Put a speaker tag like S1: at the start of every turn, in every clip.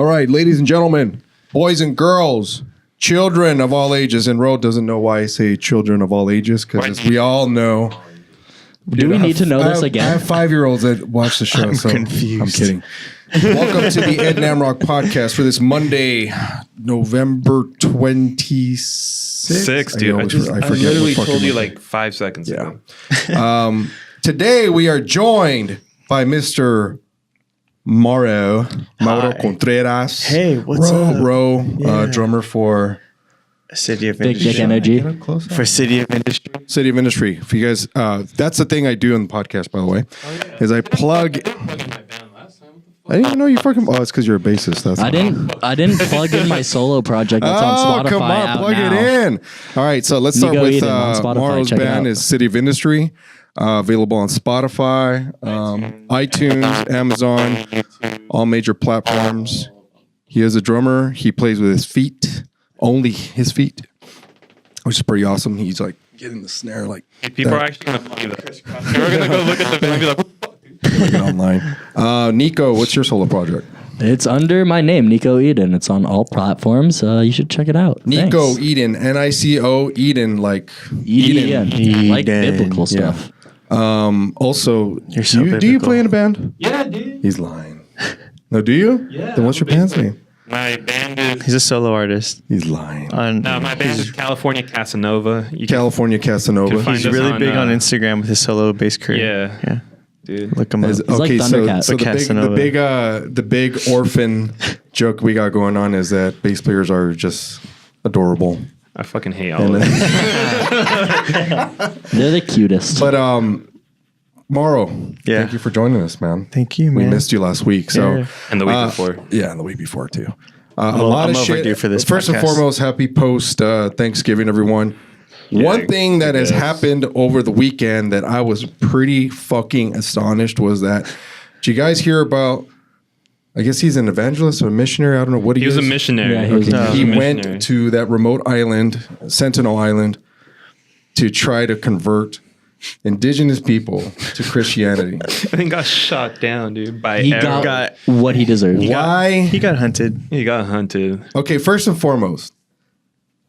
S1: All right, ladies and gentlemen, boys and girls, children of all ages. And Ro doesn't know why I say children of all ages, because as we all know.
S2: Do we need to know this again?
S1: I have 5-year-olds that watch the show.
S3: I'm confused.
S1: I'm kidding. Welcome to the Ed Namrok podcast for this Monday, November 26th.
S4: Dude. I
S1: forget
S4: literally
S1: what
S4: told you
S1: Monday.
S4: like 5 seconds ago.
S1: Today we are joined by Mr. Mauro Contreras.
S3: Hey, what's up?
S1: Ro,
S3: Yeah.
S1: drummer for
S3: City of
S2: Big
S3: Industry.
S2: Dick Energy.
S3: For City of Industry.
S1: City of Industry. For you guys, that's the thing I do in the podcast, by the way, is I plug. I didn't even know you fucking. Oh, it's because you're a bassist. That's
S2: I didn't plug in my solo project that's on Spotify.
S1: Come on,
S2: out
S1: plug
S2: now.
S1: it in. All right, so let's start
S2: Nico
S1: with
S2: Eden on Spotify,
S1: Mauro's
S2: check it
S1: band
S2: out.
S1: is City of Industry, available on Spotify, iTunes, Amazon, all major platforms. He is a drummer. He plays with his feet, only his feet, which is pretty awesome. He's like getting the snare like
S4: People are actually going to play that. We're going to go look at the video and be like,
S1: online. Nico, what's your solo project?
S2: It's under my name, Nico Eden. It's on all platforms. You should check it out.
S1: Nico
S2: Thanks.
S1: Eden, Nico Eden, like
S2: Eden. Like
S3: Eden.
S2: biblical stuff.
S1: Also,
S3: You're so
S1: do you
S3: biblical.
S1: play in a band?
S4: yeah, dude.
S1: He's lying. No, do you?
S4: Yeah,
S1: Then what's your band's name?
S4: My band is...
S3: He's a solo artist.
S1: He's lying.
S4: No, my band is California Casanova. You can
S1: California Casanova.
S4: Can find
S3: He's
S4: us
S3: really
S4: on,
S3: big on Instagram with his solo bass career.
S4: Yeah. dude.
S3: Look him up.
S1: Is-
S2: like
S1: okay,
S2: Thundercat.
S1: so
S3: Or Casanova.
S1: the big orphan joke we got going on is that bass players are just adorable.
S4: I fucking hate all of it.
S2: They're the cutest.
S1: But Mauro,
S3: Yeah.
S1: thank you for joining us, man.
S3: Thank you,
S1: We
S3: man.
S1: missed you last week, so
S3: Yeah.
S4: And the week before.
S1: Yeah, and the week before too. A
S3: I'm
S1: lot of
S3: overdue
S1: shit
S3: for this
S1: First and
S3: podcast.
S1: foremost, happy post Thanksgiving, everyone. One thing that has happened over the weekend that I was pretty fucking astonished was that. Did you guys hear about? I guess he's an evangelist or a missionary. I don't know what he
S4: He was
S1: is.
S4: a missionary.
S2: Yeah, he was a
S1: He
S4: missionary.
S1: went to that remote island, Sentinel Island, to try to convert indigenous people to Christianity.
S4: I think got shot down, dude, by
S2: he
S4: arrow.
S2: got what he deserved.
S1: Why?
S3: He got hunted.
S4: He got hunted.
S1: Okay, first and foremost,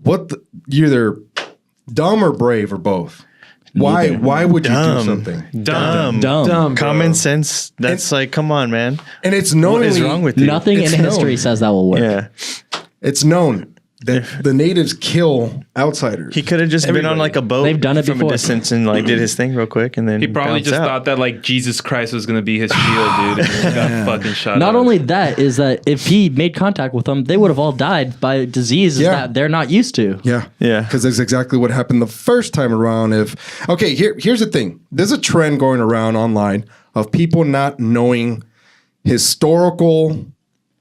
S1: you're either dumb or brave or both. Why?
S2: Neither.
S1: Why would you do
S3: Dumb.
S1: something?
S3: Dumb.
S2: Dumb.
S4: bro.
S3: Common sense. That's like, come on, man.
S1: And it's known.
S3: What is wrong with you?
S2: Nothing in
S1: It's
S2: history
S1: known.
S2: says that will work.
S3: Yeah.
S1: It's known that the natives kill outsiders.
S3: He could have just been on like a boat.
S2: They've done it
S3: from
S2: before.
S3: a distance and like did his thing real quick and then
S4: He probably
S3: bounced
S4: just
S3: out.
S4: thought that like Jesus Christ was gonna be his shield, dude. And he got fucking shot.
S2: Not
S4: up.
S2: only that is that if he made contact with them, they would have all died by diseases
S1: Yeah.
S2: that they're not used to.
S1: Yeah.
S3: Yeah.
S1: Because that's exactly what happened the first time around. Here's the thing. There's a trend going around online of people not knowing historical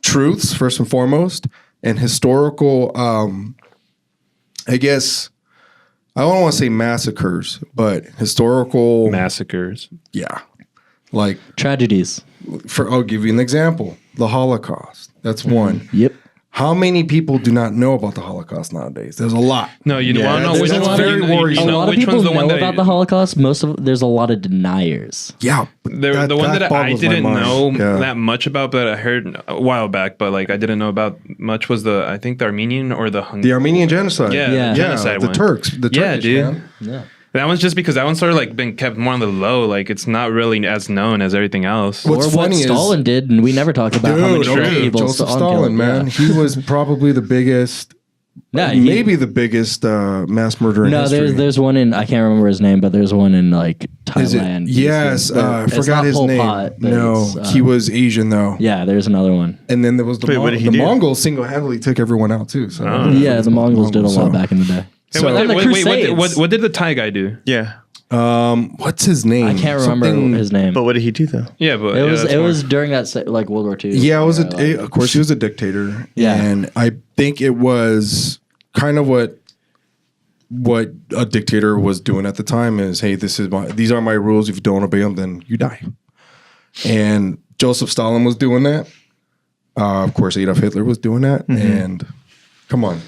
S1: truths, first and foremost, and historical, I guess, I don't want to say massacres, but historical.
S4: massacres.
S1: Yeah. Like,
S2: Tragedies.
S1: I'll give you an example. The Holocaust. That's one.
S2: Yep.
S1: How many people do not know about the Holocaust nowadays? There's a lot.
S4: No, you
S3: Yeah,
S4: want to know
S3: there's
S4: which
S3: a
S4: one's
S3: lot of-
S4: very
S1: worrisome.
S2: A lot of
S4: which
S2: people
S4: one's the
S2: know
S4: one that
S2: about the Holocaust. There's a lot of deniers.
S1: Yeah. but
S4: The one that I
S1: boggles my
S4: didn't
S1: mind.
S4: know
S1: Yeah.
S4: that much about, but I heard a while back, but like I didn't know about much was I think the Armenian or the
S1: The Armenian genocide.
S4: Yeah,
S2: Yeah.
S4: the genocide
S1: the
S4: one.
S1: Turks. The
S4: Yeah,
S1: Turkish,
S4: dude.
S1: man.
S2: Yeah.
S4: That one's just because that one's sort of like been kept more on the low. Like it's not really as known as everything else.
S1: What's
S2: Or what
S1: funny is-
S2: Stalin did, and we never talked about how many
S1: Dude, okay,
S2: people
S1: Joseph
S2: Stalin
S1: Stalin,
S2: killed.
S1: man.
S2: Yeah.
S1: He was probably the biggest,
S2: Yeah,
S1: maybe the biggest mass murderer in
S2: No,
S1: history.
S2: there's one in I can't remember his name, but there's one in like
S1: Is it-
S2: Thailand.
S1: yes, I
S2: It's
S1: forgot
S2: not
S1: his
S2: Pol
S1: name.
S2: Pot, but
S1: No,
S2: it's,
S1: he was Asian though.
S2: Yeah, there's another one.
S1: And then there was the
S3: Wait, what did he
S1: the
S3: do?
S1: Mongols single-handedly took everyone out too. So
S4: Oh.
S2: Yeah, the Mongols did a lot
S1: so-
S2: back in the day.
S4: Hey,
S1: So-
S2: And the Crusades.
S4: what did the Thai guy do?
S3: Yeah.
S1: What's his name?
S2: I can't remember
S1: Something-
S2: his name.
S3: But what did he do though?
S4: Yeah, but
S2: It was
S4: that's
S2: it
S4: more-
S2: was during that like World War II.
S1: Yeah, it was of course he was a dictator.
S2: Yeah.
S1: And I think it was kind of what a dictator was doing at the time is, hey, these are my rules. If you don't obey them, then you die. And Joseph Stalin was doing that. Of course, Adolf Hitler was doing that. And come on.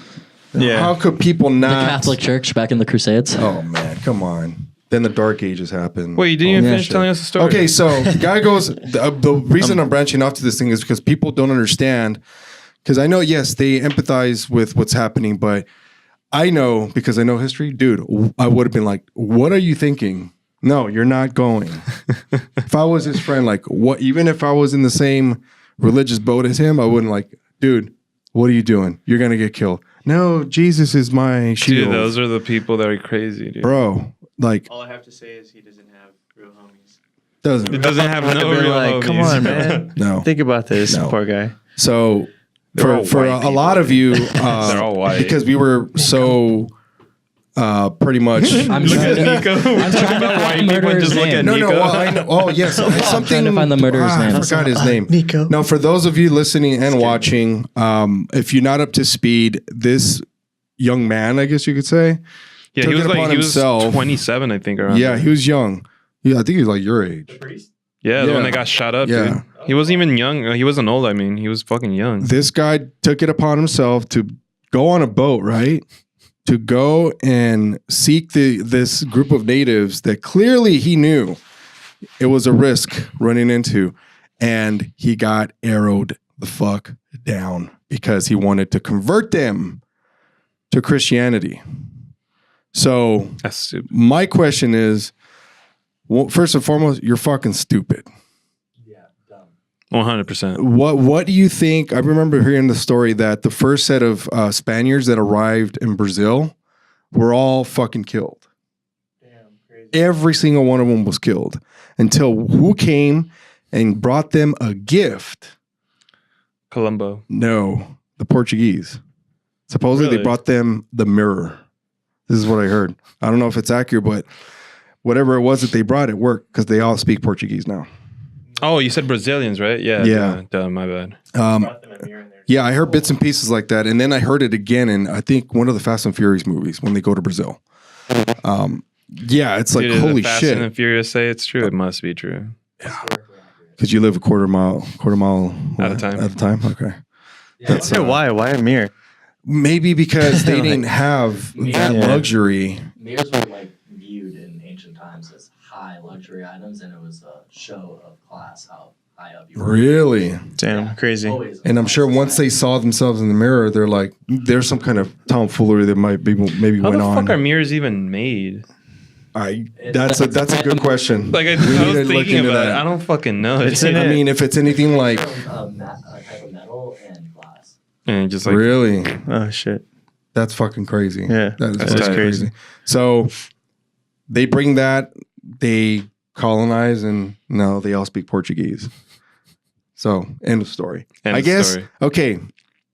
S3: Yeah.
S1: How could people
S2: the
S1: not?
S2: Catholic Church back in the Crusades.
S1: Oh, man, come on. Then the Dark Ages happened.
S4: Wait, you didn't even
S1: All that
S4: finish
S1: shit.
S4: telling us the story.
S1: Okay, so the guy goes. The reason I'm branching off to this thing is because people don't understand Because I know, yes, they empathize with what's happening, but I know, because I know history, dude, I would have been like, what are you thinking? No, you're not going. If I was his friend, like, what? Even if I was in the same religious boat as him, I wouldn't like, dude, what are you doing? You're going to get killed. No, Jesus is my shield.
S4: Dude, those are the people that are crazy, dude.
S1: Bro, like,
S3: All I have to say is he doesn't have real homies.
S1: doesn't.
S4: It doesn't have no
S3: They're
S4: real
S3: like,
S4: homies.
S3: come on, man.
S1: No.
S3: Think about this,
S1: No.
S3: poor guy.
S1: So
S4: They're all
S1: for
S4: white
S1: a
S4: people,
S1: lot of you,
S4: They're all white.
S1: because we were so pretty much.
S2: I'm
S4: Look
S2: trying
S4: at
S2: to,
S4: Nico.
S2: I'm trying to
S4: White
S2: find
S4: people
S2: murderer's
S4: just look at
S2: name.
S1: No,
S4: Nico.
S1: well, I know. Oh, yes. Something.
S2: trying to find the murderer's name.
S1: I forgot his name.
S3: Nico.
S1: No, for those of you listening and watching, if you're not up to speed, this young man, I guess you could say,
S4: Yeah,
S1: took
S4: he was
S1: it
S4: like
S1: upon
S4: he was
S1: himself.
S4: 27, I think. Around
S1: Yeah,
S4: there.
S1: he was young. Yeah, I think he was like your age.
S4: Yeah, the one
S1: Yeah.
S4: that got shot up.
S1: Yeah.
S4: Dude. He wasn't even young. He wasn't old. I mean, he was fucking young.
S1: This guy took it upon himself to go on a boat, right? To go and seek this group of natives that clearly he knew it was a risk running into. And he got arrowed the fuck down because he wanted to convert them to Christianity. So
S4: That's stupid.
S1: my question is, well, first and foremost, you're fucking stupid.
S4: 100%.
S1: What do you think? I remember hearing the story that the first set of Spaniards that arrived in Brazil were all fucking killed.
S3: Damn, crazy.
S1: Every single one of them was killed until who came and brought them a gift?
S4: Colombo.
S1: No, the Portuguese. Supposedly
S4: Really?
S1: they brought them the mirror. This is what I heard. I don't know if it's accurate, but whatever it was that they brought, it worked because they all speak Portuguese now.
S4: Oh, you said Brazilians, right? Yeah.
S1: Yeah.
S4: Duh, my bad.
S3: Brought them a mirror in there.
S1: Yeah, I heard bits and pieces like that, and then I heard it again in I think one of the Fast and Furious movies when they go to Brazil. Yeah, it's like
S4: Dude,
S1: holy
S4: the Fast
S1: shit,
S4: and Furious say it's true. It must be true.
S1: because you live a quarter mile
S4: At a time.
S1: At a time, okay. That's
S3: Yeah, why? Why a mirror?
S1: maybe because they didn't have that
S3: Yeah.
S1: luxury.
S2: Mirrors were like viewed in ancient times as high luxury items, and it was a show of class how high up you were.
S1: Really,
S3: Damn, crazy.
S2: Always
S1: and I'm sure once they saw themselves in the mirror, they're like, there's some kind of tomfoolery that might be maybe
S4: How
S1: went
S4: the
S1: on.
S4: fuck are mirrors even mid?
S1: That's a good question.
S4: Like I
S1: We need to
S4: was
S1: look
S4: thinking
S1: into
S4: about it.
S1: that.
S4: I don't fucking know.
S3: It's
S4: dude.
S3: in
S1: I
S3: it.
S1: mean, if it's anything like
S2: a type of metal and glass.
S4: And just like
S1: really.
S3: Oh shit.
S1: That's fucking crazy.
S3: Yeah,
S1: that is
S3: that's
S1: fucking
S3: crazy.
S1: So they bring that, they colonize, and no, they all speak Portuguese. So end of story.
S4: End
S1: I
S4: of
S1: guess.
S4: story.
S1: Okay,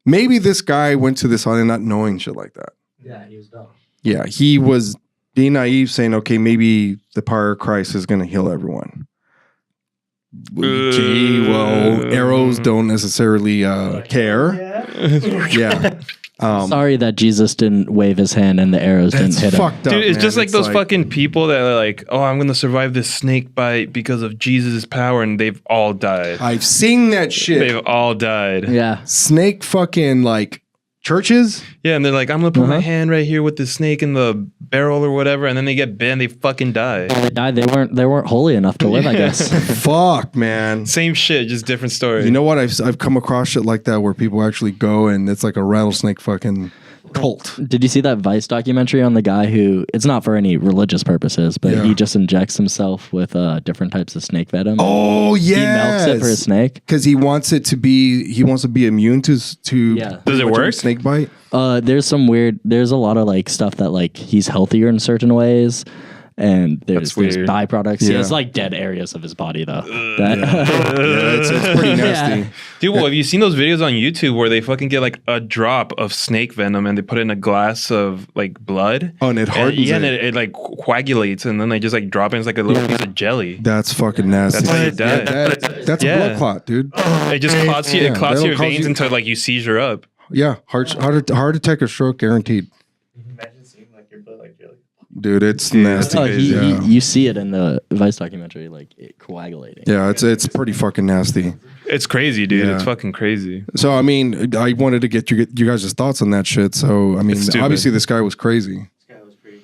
S1: maybe this guy went to this island not knowing shit like that.
S2: Yeah, he was dumb.
S1: Yeah, he was being naive, saying, "Okay, maybe the power of Christ is going to heal everyone." Okay, well, arrows don't necessarily care. Yeah.
S2: Sorry that Jesus didn't wave his hand and the arrows didn't
S1: That's
S2: hit him.
S1: fucked up.
S4: Dude, it's
S1: man.
S4: just like those fucking people that are like, oh, I'm gonna survive this snake bite because of Jesus' power, and they've all died.
S1: I've seen that shit.
S4: They've all died.
S2: Yeah.
S1: Snake fucking like churches.
S4: Yeah, and they're like, I'm gonna put my hand right here with the snake in the barrel or whatever, and then they get bit and they fucking die.
S2: They died. They weren't holy enough to live, I guess.
S1: Fuck, man.
S4: Same shit, just different story.
S1: You know what? I've come across shit like that where people actually go and it's like a rattlesnake fucking cult.
S2: Did you see that Vice documentary on the guy who, it's not for any religious purposes, but
S1: Yeah.
S2: he just injects himself with different types of snake venom?
S1: Oh
S2: He
S1: yeah,
S2: melts it for a snake.
S1: because he wants to be immune to
S2: Yeah.
S4: Does it work?
S1: snake bite?
S2: There's a lot of like stuff that like he's healthier in certain ways. And there's
S4: That's weird.
S2: byproducts. He
S1: Yeah.
S2: has like dead areas of his body though.
S1: Yeah, it's pretty nasty.
S4: Dude, well, have you seen those videos on YouTube where they fucking get like a drop of snake venom and they put it in a glass of like blood?
S1: Oh, and it hardens
S4: yeah, and
S1: it.
S4: it like coagulates, and then they just like drop it. It's like a little piece of jelly.
S1: That's fucking nasty.
S4: That's how you die.
S1: That's a
S4: Yeah.
S1: blood clot, dude.
S4: It just clots you.
S1: Yeah,
S4: It clots
S1: that'll
S4: your
S1: cause
S4: veins
S1: you-
S4: until like you seizure up.
S1: Yeah, heart attack or stroke guaranteed.
S3: Imagine seeing like your blood like jelly.
S1: Dude, it's
S4: Dude,
S1: nasty.
S2: Oh,
S1: Yeah.
S2: you see it in the Vice documentary, like it coagulating.
S1: Yeah, it's pretty fucking nasty.
S4: It's crazy, dude.
S1: Yeah.
S4: It's fucking crazy.
S1: So I mean, I wanted to get you guys' thoughts on that shit. So I mean,
S4: It's stupid.
S1: obviously this guy was crazy.
S3: This guy was pretty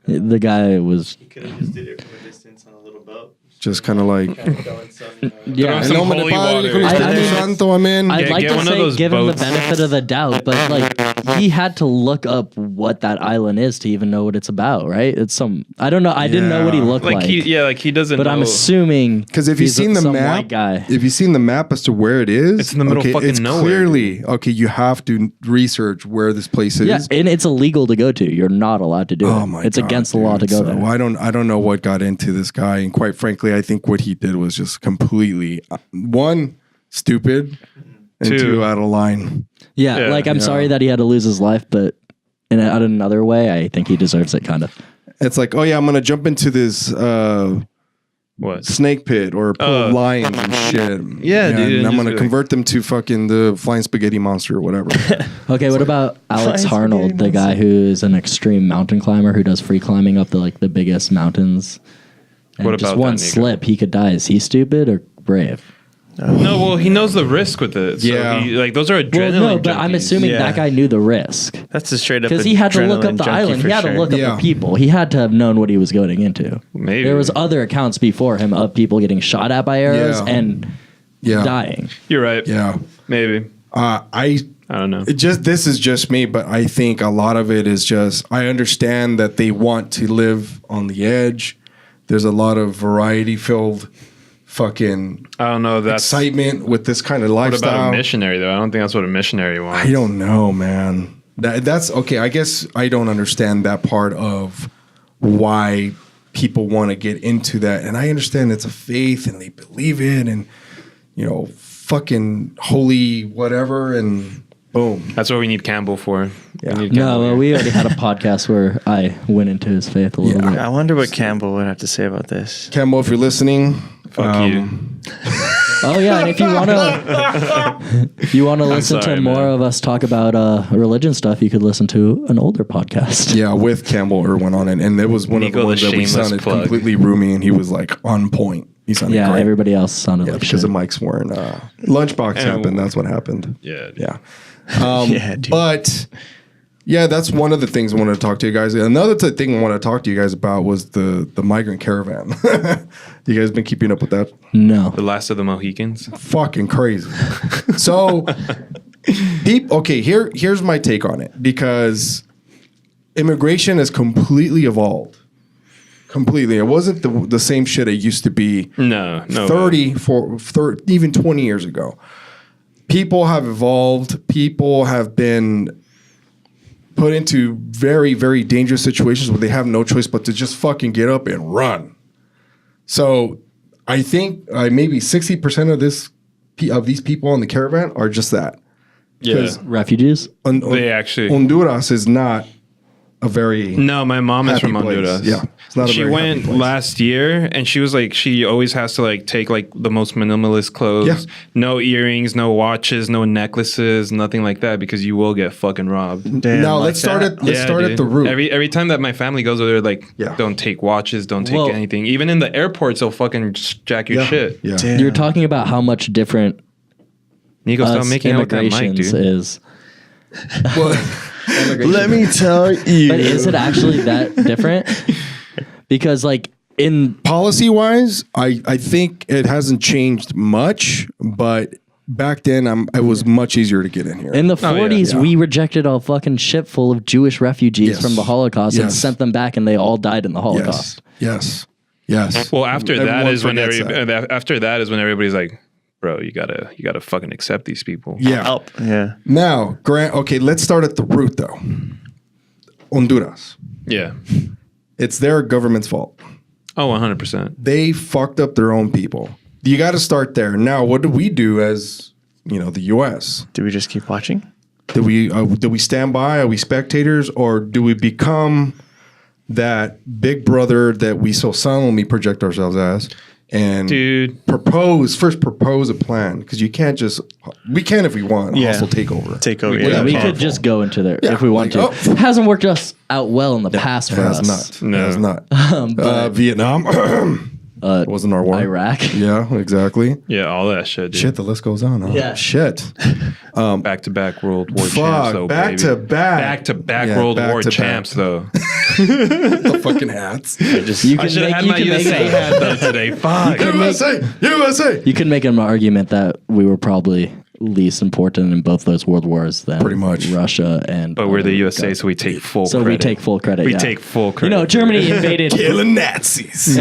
S3: dumb.
S2: The guy was
S3: He could have just did it from a distance on a little boat.
S1: just kind of like.
S5: Yeah,
S4: Some
S1: "No me
S4: holy
S1: padre, con
S4: water.
S1: Espíritu Santo, amen."
S5: I'd like
S4: get
S5: to
S4: one of
S5: say
S4: those
S5: give him the
S4: boats.
S5: benefit of the doubt, but like he had to look up what that island is to even know what it's about, right? It's some I don't know. I didn't know what he
S1: Yeah.
S5: looked like.
S4: like he doesn't.
S5: but
S4: know.
S5: I'm assuming
S1: Because if you've
S5: he's
S1: seen the
S5: some
S1: map,
S5: white guy.
S1: if you've seen the map as to where it is,
S4: It's in the middle of fucking
S1: it's
S4: nowhere.
S1: clearly you have to research where this place is.
S5: Yeah, and it's illegal to go to. You're not allowed to do
S1: Oh
S5: it.
S1: my
S5: It's
S1: God,
S5: against the law to
S1: dude.
S5: go
S1: So
S5: there.
S1: I don't know what got into this guy, and quite frankly, I think what he did was just completely one stupid, and two out of line.
S5: Yeah,
S4: Yeah,
S5: like I'm
S1: yeah.
S5: sorry that he had to lose his life, but in another way, I think he deserves it. Kind of.
S1: It's like, oh yeah, I'm gonna jump into this
S4: what?
S1: snake pit or pull
S4: Oh.
S1: lions and shit.
S4: Yeah, dude,
S1: and
S4: and
S1: I'm
S4: just
S1: gonna
S4: be like-
S1: convert them to fucking the flying spaghetti monster or whatever.
S5: Okay, what about Alex
S3: Flying
S5: Harnold,
S3: spaghetti
S5: the guy who's an extreme mountain climber who does free climbing up the biggest mountains? And
S4: What
S5: just
S4: about
S5: one
S4: that nigga?
S5: slip, he could die. Is he stupid or brave?
S4: No, well, he knows the risk with it. So
S1: Yeah.
S4: those are adrenaline.
S5: Well, no, but I'm
S4: junkies.
S5: assuming
S3: Yeah.
S5: that guy knew the risk
S3: That's a straight up
S5: because he had to look up
S3: adrenaline
S5: the
S3: junkie
S5: island.
S3: for
S5: He had to
S3: sure.
S5: look up
S1: Yeah.
S5: the people. He had to have known what he was going into.
S4: Maybe
S5: There was other accounts before him of people getting shot at by arrows
S1: Yeah.
S5: and
S1: Yeah,
S5: dying.
S4: You're right.
S1: yeah.
S4: Maybe.
S1: I
S4: don't know.
S1: This is just me, but I think a lot of it is just I understand that they want to live on the edge. There's a lot of variety filled fucking
S4: I don't know. That's
S1: excitement with this kind of
S4: what
S1: lifestyle.
S4: about a missionary though? I don't think that's what a missionary wants.
S1: I don't know, man. That's okay. I guess I don't understand that part of why people want to get into that. And I understand it's a faith and they believe it and, fucking holy whatever and boom.
S4: That's what we need Campbell for.
S1: Yeah.
S4: We need
S5: No,
S4: Campbell
S5: well,
S4: here.
S5: we already had a podcast where I went into his faith a little
S1: Yeah.
S5: bit.
S3: I wonder what Campbell would have to say about this.
S1: Campbell, if you're listening,
S4: Fuck you.
S5: Oh yeah, and if you wanna listen
S4: sorry,
S5: to more
S4: man.
S5: of us talk about religion stuff, you could listen to an older podcast.
S1: Yeah, with Campbell Irwin on it. And it was one
S4: Nico,
S1: of the
S4: the
S1: ones that we
S4: shameless
S1: sounded
S4: plug.
S1: completely roomy and he was like on point. He sounded
S5: Yeah,
S1: great.
S5: everybody else sounded
S1: Yeah,
S5: like
S1: because
S5: shit.
S1: the mics weren't. Lunchbox
S4: And-
S1: happened. That's what happened.
S4: Yeah.
S1: Yeah.
S3: Yeah, dude.
S1: But yeah, that's one of the things I wanted to talk to you guys. Another thing I want to talk to you guys about was the migrant caravan. You guys been keeping up with that?
S5: No.
S4: The last of the Mohicans.
S1: Fucking crazy. So, here's my take on it because immigration has completely evolved. Completely, it wasn't the same shit it used to be.
S4: No.
S1: 30 even 20 years ago. People have evolved. People have been put into very, very dangerous situations where they have no choice but to just fucking get up and run. So I think maybe 60% of these people on the caravan are just that.
S4: Yeah.
S1: 'Cause
S5: Refugees?
S4: They actually.
S1: Honduras is not a very
S4: No, my mom is
S1: happy
S4: from
S1: place.
S4: Honduras.
S1: Yeah, it's not a
S4: She
S1: very happy
S4: went
S1: place.
S4: last year, and she was like, she always has to like take like the most minimalist clothes,
S1: Yeah.
S4: no earrings, no watches, no necklaces, nothing like that, because you will get fucking robbed.
S3: Damn,
S1: Now
S3: like
S1: let's start
S3: that.
S1: at
S4: dude.
S1: the root.
S4: Every time that my family goes over there, like,
S1: Yeah.
S4: don't take watches, don't take
S5: Well-
S4: anything. Even in the airports, they'll fucking just jack your shit.
S1: Yeah.
S3: Damn.
S5: You're talking about how much different
S4: Nico, stop
S5: us
S4: making out with that mic,
S5: immigrations
S4: dude.
S5: is.
S3: Let me tell you.
S5: But is it actually that different? Because like in
S1: Policy wise, I think it hasn't changed much, but back then it was much easier to get in here.
S5: in the
S4: Oh, yeah.
S5: 40s,
S1: Yeah.
S5: we rejected a fucking ship full of Jewish refugees
S1: Yes.
S5: from the Holocaust and
S1: Yes.
S5: sent them back, and they all died in the Holocaust.
S1: Yes.
S4: Well, after that
S1: Everyone
S4: is when
S1: forgets that.
S4: after that is when everybody's like, bro, you gotta fucking accept these people.
S1: Yeah.
S3: Help. Yeah.
S1: Now, okay, let's start at the root though. Honduras.
S4: Yeah.
S1: It's their government's fault.
S4: Oh, 100%.
S1: They fucked up their own people. You got to start there. Now, what do we do as, the US?
S3: Do we just keep watching?
S1: Do we stand by? Are we spectators, or do we become that big brother that we so solemnly project ourselves as, and
S4: Dude.
S1: propose a plan? Because we can if we want
S3: Yeah.
S1: hostile takeover.
S3: Take over.
S4: Yeah,
S5: Yeah, we
S4: powerful.
S5: could just go into there
S1: Yeah,
S5: if we want
S1: like,
S5: to. It hasn't worked us out well in the past
S1: It
S5: for
S1: has
S5: us.
S1: not.
S4: No.
S1: It has not. Vietnam. It wasn't our war.
S5: Iraq.
S1: Yeah, exactly.
S4: Yeah, all that shit, dude.
S1: Shit, the list goes on. Huh?
S5: Yeah.
S1: Shit.
S4: Back-to-back World War champs,
S1: Fuck.
S4: though,
S1: Back
S4: baby.
S1: to back.
S4: Back-to-back
S1: Yeah,
S4: World
S1: back
S4: War
S1: to
S4: champs,
S1: back.
S4: though.
S1: The fucking hats.
S5: You
S4: I
S5: can
S4: should have had
S5: you
S4: my
S5: can make
S4: USA
S5: a-
S4: hat though today. Fuck.
S1: USA.
S5: You can make an argument that we were probably least important in both those world wars than
S1: Pretty much.
S5: Russia and.
S4: But we're the
S5: other
S4: USA,
S5: governments.
S4: so we take full
S5: So
S4: credit.
S5: we take full credit.
S4: We
S5: yeah.
S4: take full
S5: You
S4: credit.
S5: know, Germany invaded.
S1: Killing Nazis.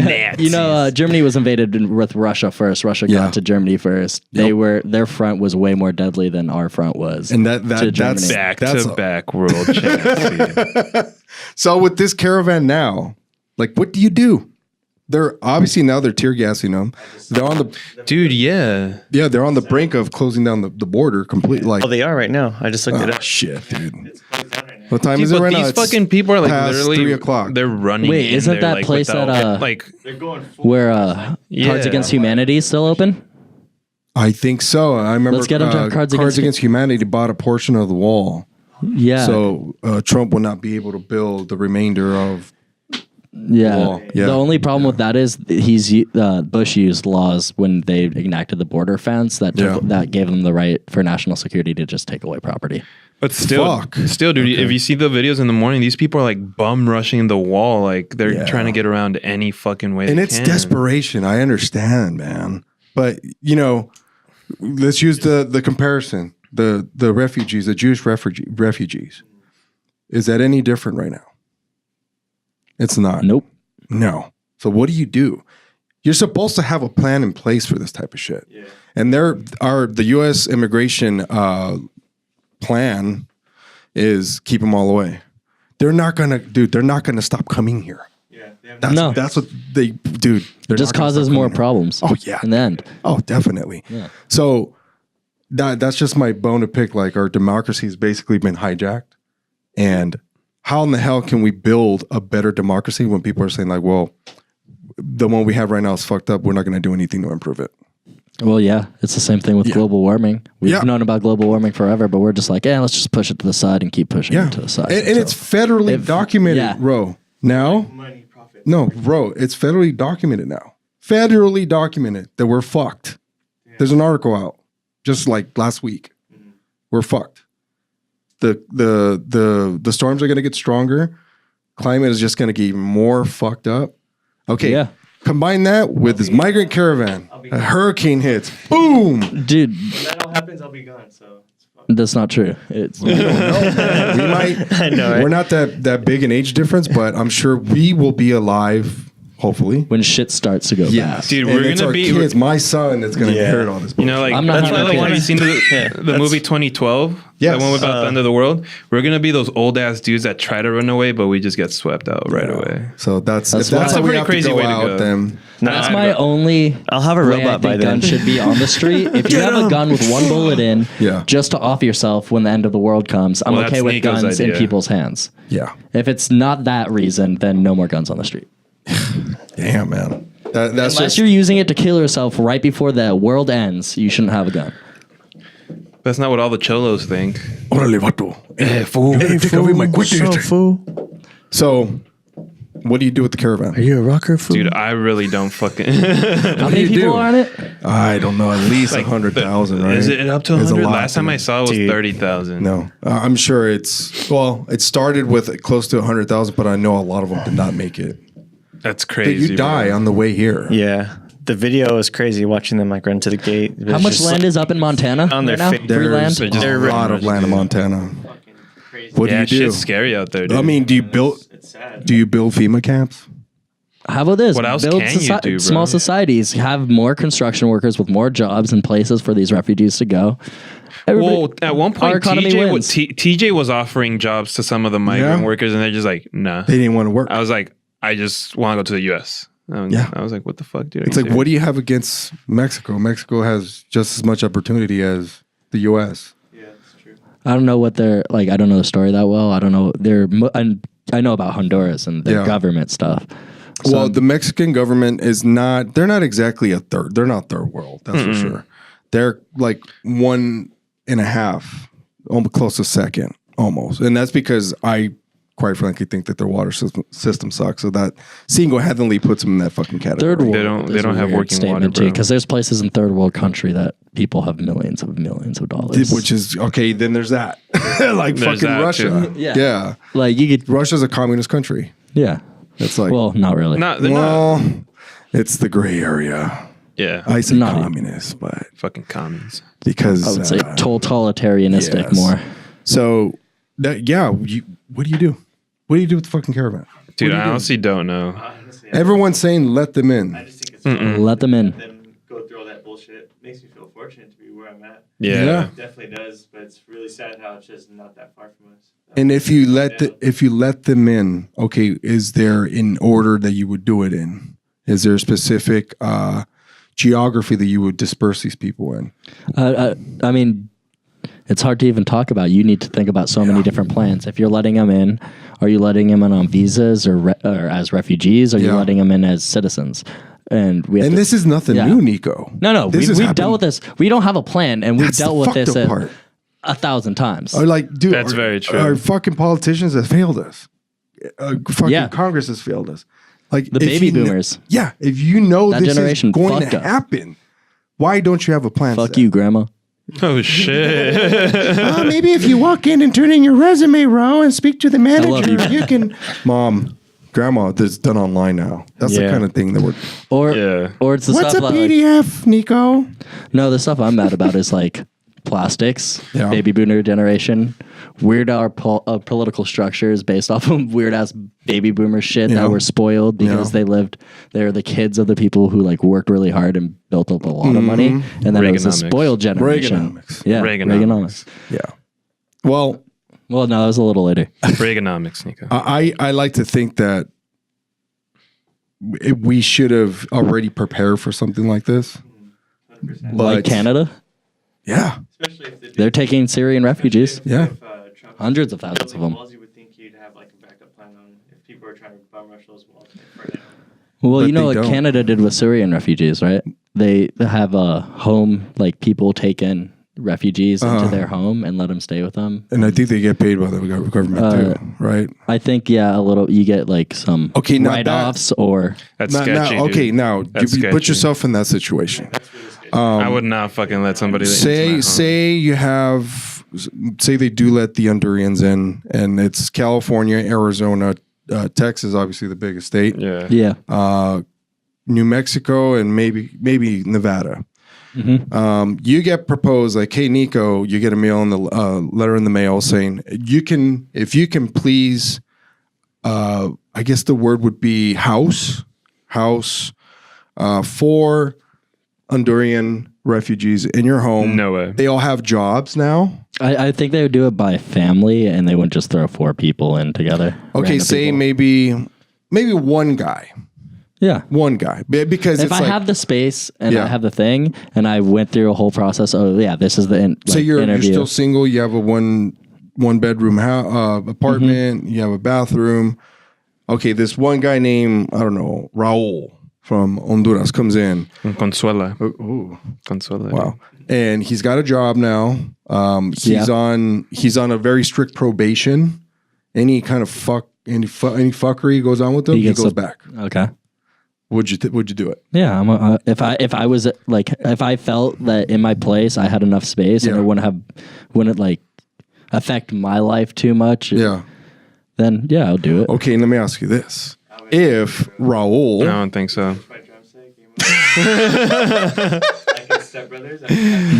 S5: Germany was invaded with Russia first. Russia
S1: Yeah.
S5: got to Germany first. Their front was way more deadly than our front was.
S1: And
S5: to
S1: that's
S5: Germany.
S4: Back-to-back World champs. dude.
S1: so with this caravan now, like, what do you do? They're obviously now they're tear gassing them. They're on the
S4: Dude, yeah.
S1: they're on the brink of closing down the border completely. Like,
S3: Oh, they are right now. I just looked it up.
S1: shit, dude.
S6: It's closed down right now.
S1: What time
S4: Dude,
S1: is it
S4: but
S1: right now?
S4: these
S1: It's
S4: fucking people are like
S1: past
S4: literally
S1: 3 o'clock.
S4: They're running.
S5: Wait,
S4: in
S5: isn't
S4: there,
S5: that
S4: like,
S5: place
S4: without,
S5: that,
S4: like
S6: They're going full.
S5: Where
S4: Yeah.
S5: Cards Against Humanity is still open?
S1: I think so. I remember
S5: Let's get them to
S1: Cards
S5: Cards
S1: Against Humanity bought a portion of the wall.
S5: Yeah.
S1: So Trump will not be able to build the remainder of.
S5: Yeah.
S1: Wall. Yeah.
S5: The only problem with that is Bush used laws when they enacted the border fence that that gave them the right for national security to just take away property.
S4: But still,
S1: Fuck.
S4: dude, if you see the videos in the morning, these people are like bum rushing the wall, like they're
S1: Yeah.
S4: trying to get around any fucking way.
S1: And
S4: they
S1: it's
S4: can.
S1: desperation. I understand, man. But you know, let's use the comparison. The refugees, the Jewish refugees. Is that any different right now? It's not.
S5: Nope.
S1: No. So what do? You're supposed to have a plan in place for this type of shit.
S6: Yeah.
S1: And the U.S. immigration plan is keep them all away. They're not gonna stop coming here.
S6: Yeah. They have
S1: That's,
S5: No.
S1: that's what they, dude.
S5: It just causes more problems.
S1: Oh, yeah.
S5: In the end.
S1: Oh, definitely.
S5: Yeah.
S1: So that's just my bone to pick. Like, our democracy has basically been hijacked. And how in the hell can we build a better democracy when people are saying like, well, the one we have right now is fucked up. We're not going to do anything to improve it.
S5: Well, yeah, it's the same thing with global warming. We've
S1: Yeah.
S5: known about global warming forever, but we're just like, let's just push it to the side and keep pushing
S1: Yeah.
S5: it to the side.
S1: And it's federally documented,
S5: yeah.
S1: Ro. Now,
S6: money, profit.
S1: no, Ro, it's federally documented now. Federally documented that we're fucked. There's an article out just like last week. We're fucked. The storms are going to get stronger. Climate is just going to get even more fucked up. Okay.
S5: Yeah.
S1: Combine that with this migrant caravan. A hurricane hits. Boom.
S5: Dude,
S6: When that all happens, I'll be gone. So it's fine.
S5: that's not true. It's
S1: We might.
S3: I know, right?
S1: We're not that big an age difference, but I'm sure we will be alive. Hopefully.
S5: when shit starts to go bad.
S4: Dude,
S1: And
S4: we're
S1: it's
S4: gonna
S1: our
S4: be-
S1: kids, my son that's gonna inherit all this.
S4: You know, like
S5: I'm not
S4: that's why,
S5: having
S4: like, have you
S5: kids.
S4: seen the movie 2012?
S1: Yes.
S4: The one about the end of the world. We're gonna be those old ass dudes that try to run away, but we just get swept out right away.
S1: So that's
S5: That's
S1: if that's
S5: why-
S1: how we
S4: That's a
S1: have
S4: pretty
S1: to
S4: crazy
S1: go
S4: way to
S1: out.
S4: go.
S1: Then
S5: That's my only.
S3: I'll have a
S5: way
S3: robot
S5: I
S3: by
S5: think
S3: then.
S5: guns should be on the street. If you have a gun with one bullet in,
S1: Yeah.
S5: just to off yourself when the end of the world comes, I'm
S4: Well,
S5: okay
S4: that's
S5: with
S4: Nico's
S5: guns in
S4: idea.
S5: people's hands.
S1: yeah,
S5: If it's not that reason, then no more guns on the street.
S1: damn man, that's
S5: Unless
S1: just
S5: you're using it to kill yourself right before the world ends, you shouldn't have a gun.
S4: That's not what all the cholos think.
S1: Órale, vato.
S4: Fool.
S1: Take away my quick
S3: So, fool.
S1: So, what do you do with the caravan?
S3: Are you a rocker, fool?
S4: Dude, I really don't fucking.
S5: How many
S1: you
S5: people
S1: do?
S5: are on it?
S1: I don't know, at least 100,000, right?
S4: Is it up to
S1: It's a
S4: 100?
S1: lot,
S4: Last time I
S1: dude.
S4: saw it was
S3: Dude.
S4: 30,000.
S1: No, I'm sure it started with close to 100,000, but I know a lot of them did not make it.
S4: That's
S1: But
S4: crazy.
S1: you die
S4: bro.
S1: on the way here.
S3: Yeah. The video is crazy watching them like run to the gate. It
S5: How
S3: was
S5: much
S3: just
S5: land
S3: like-
S5: is up in Montana
S3: on their
S5: right now?
S3: face.
S5: Free land?
S1: There's
S4: They're
S1: a
S4: just
S1: lot of
S4: running,
S1: land in
S4: dude.
S1: Montana.
S6: Fucking crazy.
S1: What do
S4: Yeah,
S1: you do?
S4: shit's scary out there, dude.
S1: I mean, do you build
S6: It's sad.
S1: FEMA camps?
S5: How about this?
S4: What else
S5: Build
S4: can you do, bro?
S5: small societies. Have more construction workers with more jobs and places for these refugees to go. Everybody-
S4: Well, at one
S5: our
S4: point,
S5: economy wins.
S4: TJ was offering jobs to some of the migrant
S1: Yeah.
S4: workers, and they're just like, nah.
S1: They didn't want to work.
S4: I was like, I just want to go to the U.S.
S1: Yeah.
S4: I was like, what the fuck, dude? Are
S1: It's
S4: you
S1: like, what do you have against Mexico? Mexico has just as much opportunity as the U.S.
S6: Yeah, it's true.
S5: I don't know what they're like. I don't know the story that well. I don't know. I know about Honduras and their
S1: Yeah.
S5: government stuff.
S1: Well, the Mexican government is not, they're not exactly they're not third world, that's for sure. They're like 1.5, almost close to second, almost. And that's because I quite frankly think that their water system sucks. So that single-handedly puts them in that fucking category.
S5: Third world.
S4: They don't have working water, bro.
S5: Because there's places in third world country that people have millions of dollars.
S1: Which is okay. Then there's that, like
S4: There's
S1: fucking
S4: that,
S1: Russia.
S4: too.
S1: Yeah,
S5: like you could.
S1: Russia's a communist country.
S5: Yeah.
S1: It's like,
S5: Well, not really.
S4: Not, they're not.
S1: well, it's the gray area.
S4: Yeah.
S1: I say
S5: Not-
S1: communist, but
S4: Fucking commies.
S1: because
S5: I would say totalitarianistic
S1: yes.
S5: more.
S1: So what do you do? What do you do with the fucking caravan?
S4: Dude,
S1: What do you
S4: I
S1: do?
S4: honestly don't know.
S6: Honestly,
S1: Everyone's saying let them
S6: I
S1: in.
S6: just think it's fun.
S5: Let them in.
S6: Let them go through all that bullshit. Makes me feel fortunate to be where I'm at.
S4: Yeah.
S6: It definitely does, but it's really sad how it's just not that far from us.
S1: And if you let them in, okay, is there an order that you would do it in? Is there a specific geography that you would disperse these people in?
S5: I mean, it's hard to even talk about. You need to think about so many different plans. If you're letting them in, are you letting them in on visas or as refugees? Or are you
S1: Yeah.
S5: letting them in as citizens? And we have
S1: And
S5: to,
S1: this is nothing
S5: Yeah.
S1: new, Nico.
S5: no.
S1: This has
S5: We've
S1: happened-
S5: dealt with this. We don't have a plan, and we've
S1: That's
S5: dealt
S1: the
S5: with
S1: fucked
S5: this
S1: up part.
S5: 1,000 times.
S1: Or like, dude,
S4: That's very true.
S1: Our fucking politicians have failed us. Fucking
S5: Yeah.
S1: Congress has failed us. Like
S5: The
S1: if
S5: baby
S1: you kn-
S5: boomers.
S1: Yeah, if you know
S5: That
S1: this is
S5: generation
S1: going
S5: fucked
S1: to
S5: us.
S1: happen, why don't you have a plan?
S5: Fuck you, Grandma.
S4: Oh, shit.
S1: Maybe if you walk in and turn in your resume, Ro, and speak to the
S5: love
S1: manager, you can. Mom, Grandma, this is done online now. That's the
S3: Yeah.
S1: kind of thing that we're.
S4: Yeah.
S5: Or it's the
S1: What's a
S5: stuff like,
S1: PDF, Nico?
S5: no, the stuff I'm mad about is like plastics,
S1: Yeah.
S5: baby boomer generation, weird our political structures based off of weird ass baby boomer shit
S1: Yeah.
S5: that were spoiled because
S1: Yeah.
S5: they're the kids of the people who like worked really hard and built up a lot of money, and then it was a
S4: Reaganomics.
S5: spoiled generation.
S1: Reaganomics.
S5: Yeah,
S4: Reaganomics.
S1: Yeah. Well,
S5: Well, no, that was a little later.
S4: Reaganomics, Nico.
S1: I like to think that we should have already prepared for something like this.
S6: 100%.
S1: But
S5: Like Canada,
S1: Yeah.
S6: Especially if
S5: they're taking Syrian refugees,
S1: Yeah.
S6: If, Trump
S5: hundreds of thousands of them.
S6: walls, you would think you'd have like a backup plan on if people are trying to bum rush those walls for now.
S5: Well,
S1: But
S5: you know
S1: they
S5: what
S1: don't.
S5: Canada did with Syrian refugees, right? They have a home, like people take in refugees into their home and let them stay with them.
S1: And I think they get paid by the government too, right?
S5: I think, yeah, a little, you get like some
S1: Okay, not
S5: write-offs or,
S4: That's
S1: Now,
S4: sketchy.
S1: okay,
S4: dude.
S1: now
S4: That's
S1: you put
S4: sketchy.
S1: yourself in that situation.
S6: That's really scary.
S4: I would not fucking let somebody
S1: Say you have, say they do let the Hondurans in, and it's California, Arizona, Texas, obviously the biggest state,
S4: Yeah.
S5: yeah.
S1: New Mexico, and maybe Nevada. You get proposed like, hey Nico, you get a mail in the letter in the mail saying if you can please, I guess the word would be house for Honduran refugees in your home.
S4: No way.
S1: They all have jobs now.
S5: I think they would do it by family and they wouldn't just throw 4 people in together.
S1: Okay,
S5: random
S1: say
S5: people.
S1: maybe one guy.
S5: Yeah.
S1: One guy. Because
S5: If
S1: it's
S5: I
S1: like,
S5: have the space and
S1: Yeah.
S5: I have the thing and I went through a whole process, oh yeah, this is the
S1: say you're
S5: interview.
S1: still single, you have a one bedroom apartment, you have a bathroom. Okay, this one guy named, I don't know, Raul from Honduras comes in.
S4: Consuela.
S1: Ooh,
S4: Consuela.
S1: wow. And he's got a job now. He's
S5: Yeah.
S1: on a very strict probation. Any kind of any fuckery goes on with him, he
S5: gets
S1: goes
S5: a-
S1: back.
S5: Okay.
S1: Would you do it?
S5: Yeah, if I was like, if I felt that in my place I had enough space and
S1: Yeah.
S5: it wouldn't like affect my life too much,
S1: Yeah.
S5: then yeah, I'll do it.
S1: Okay, let me ask you this. If Raul
S4: I don't think so.
S6: My drumstick, like in Step Brothers.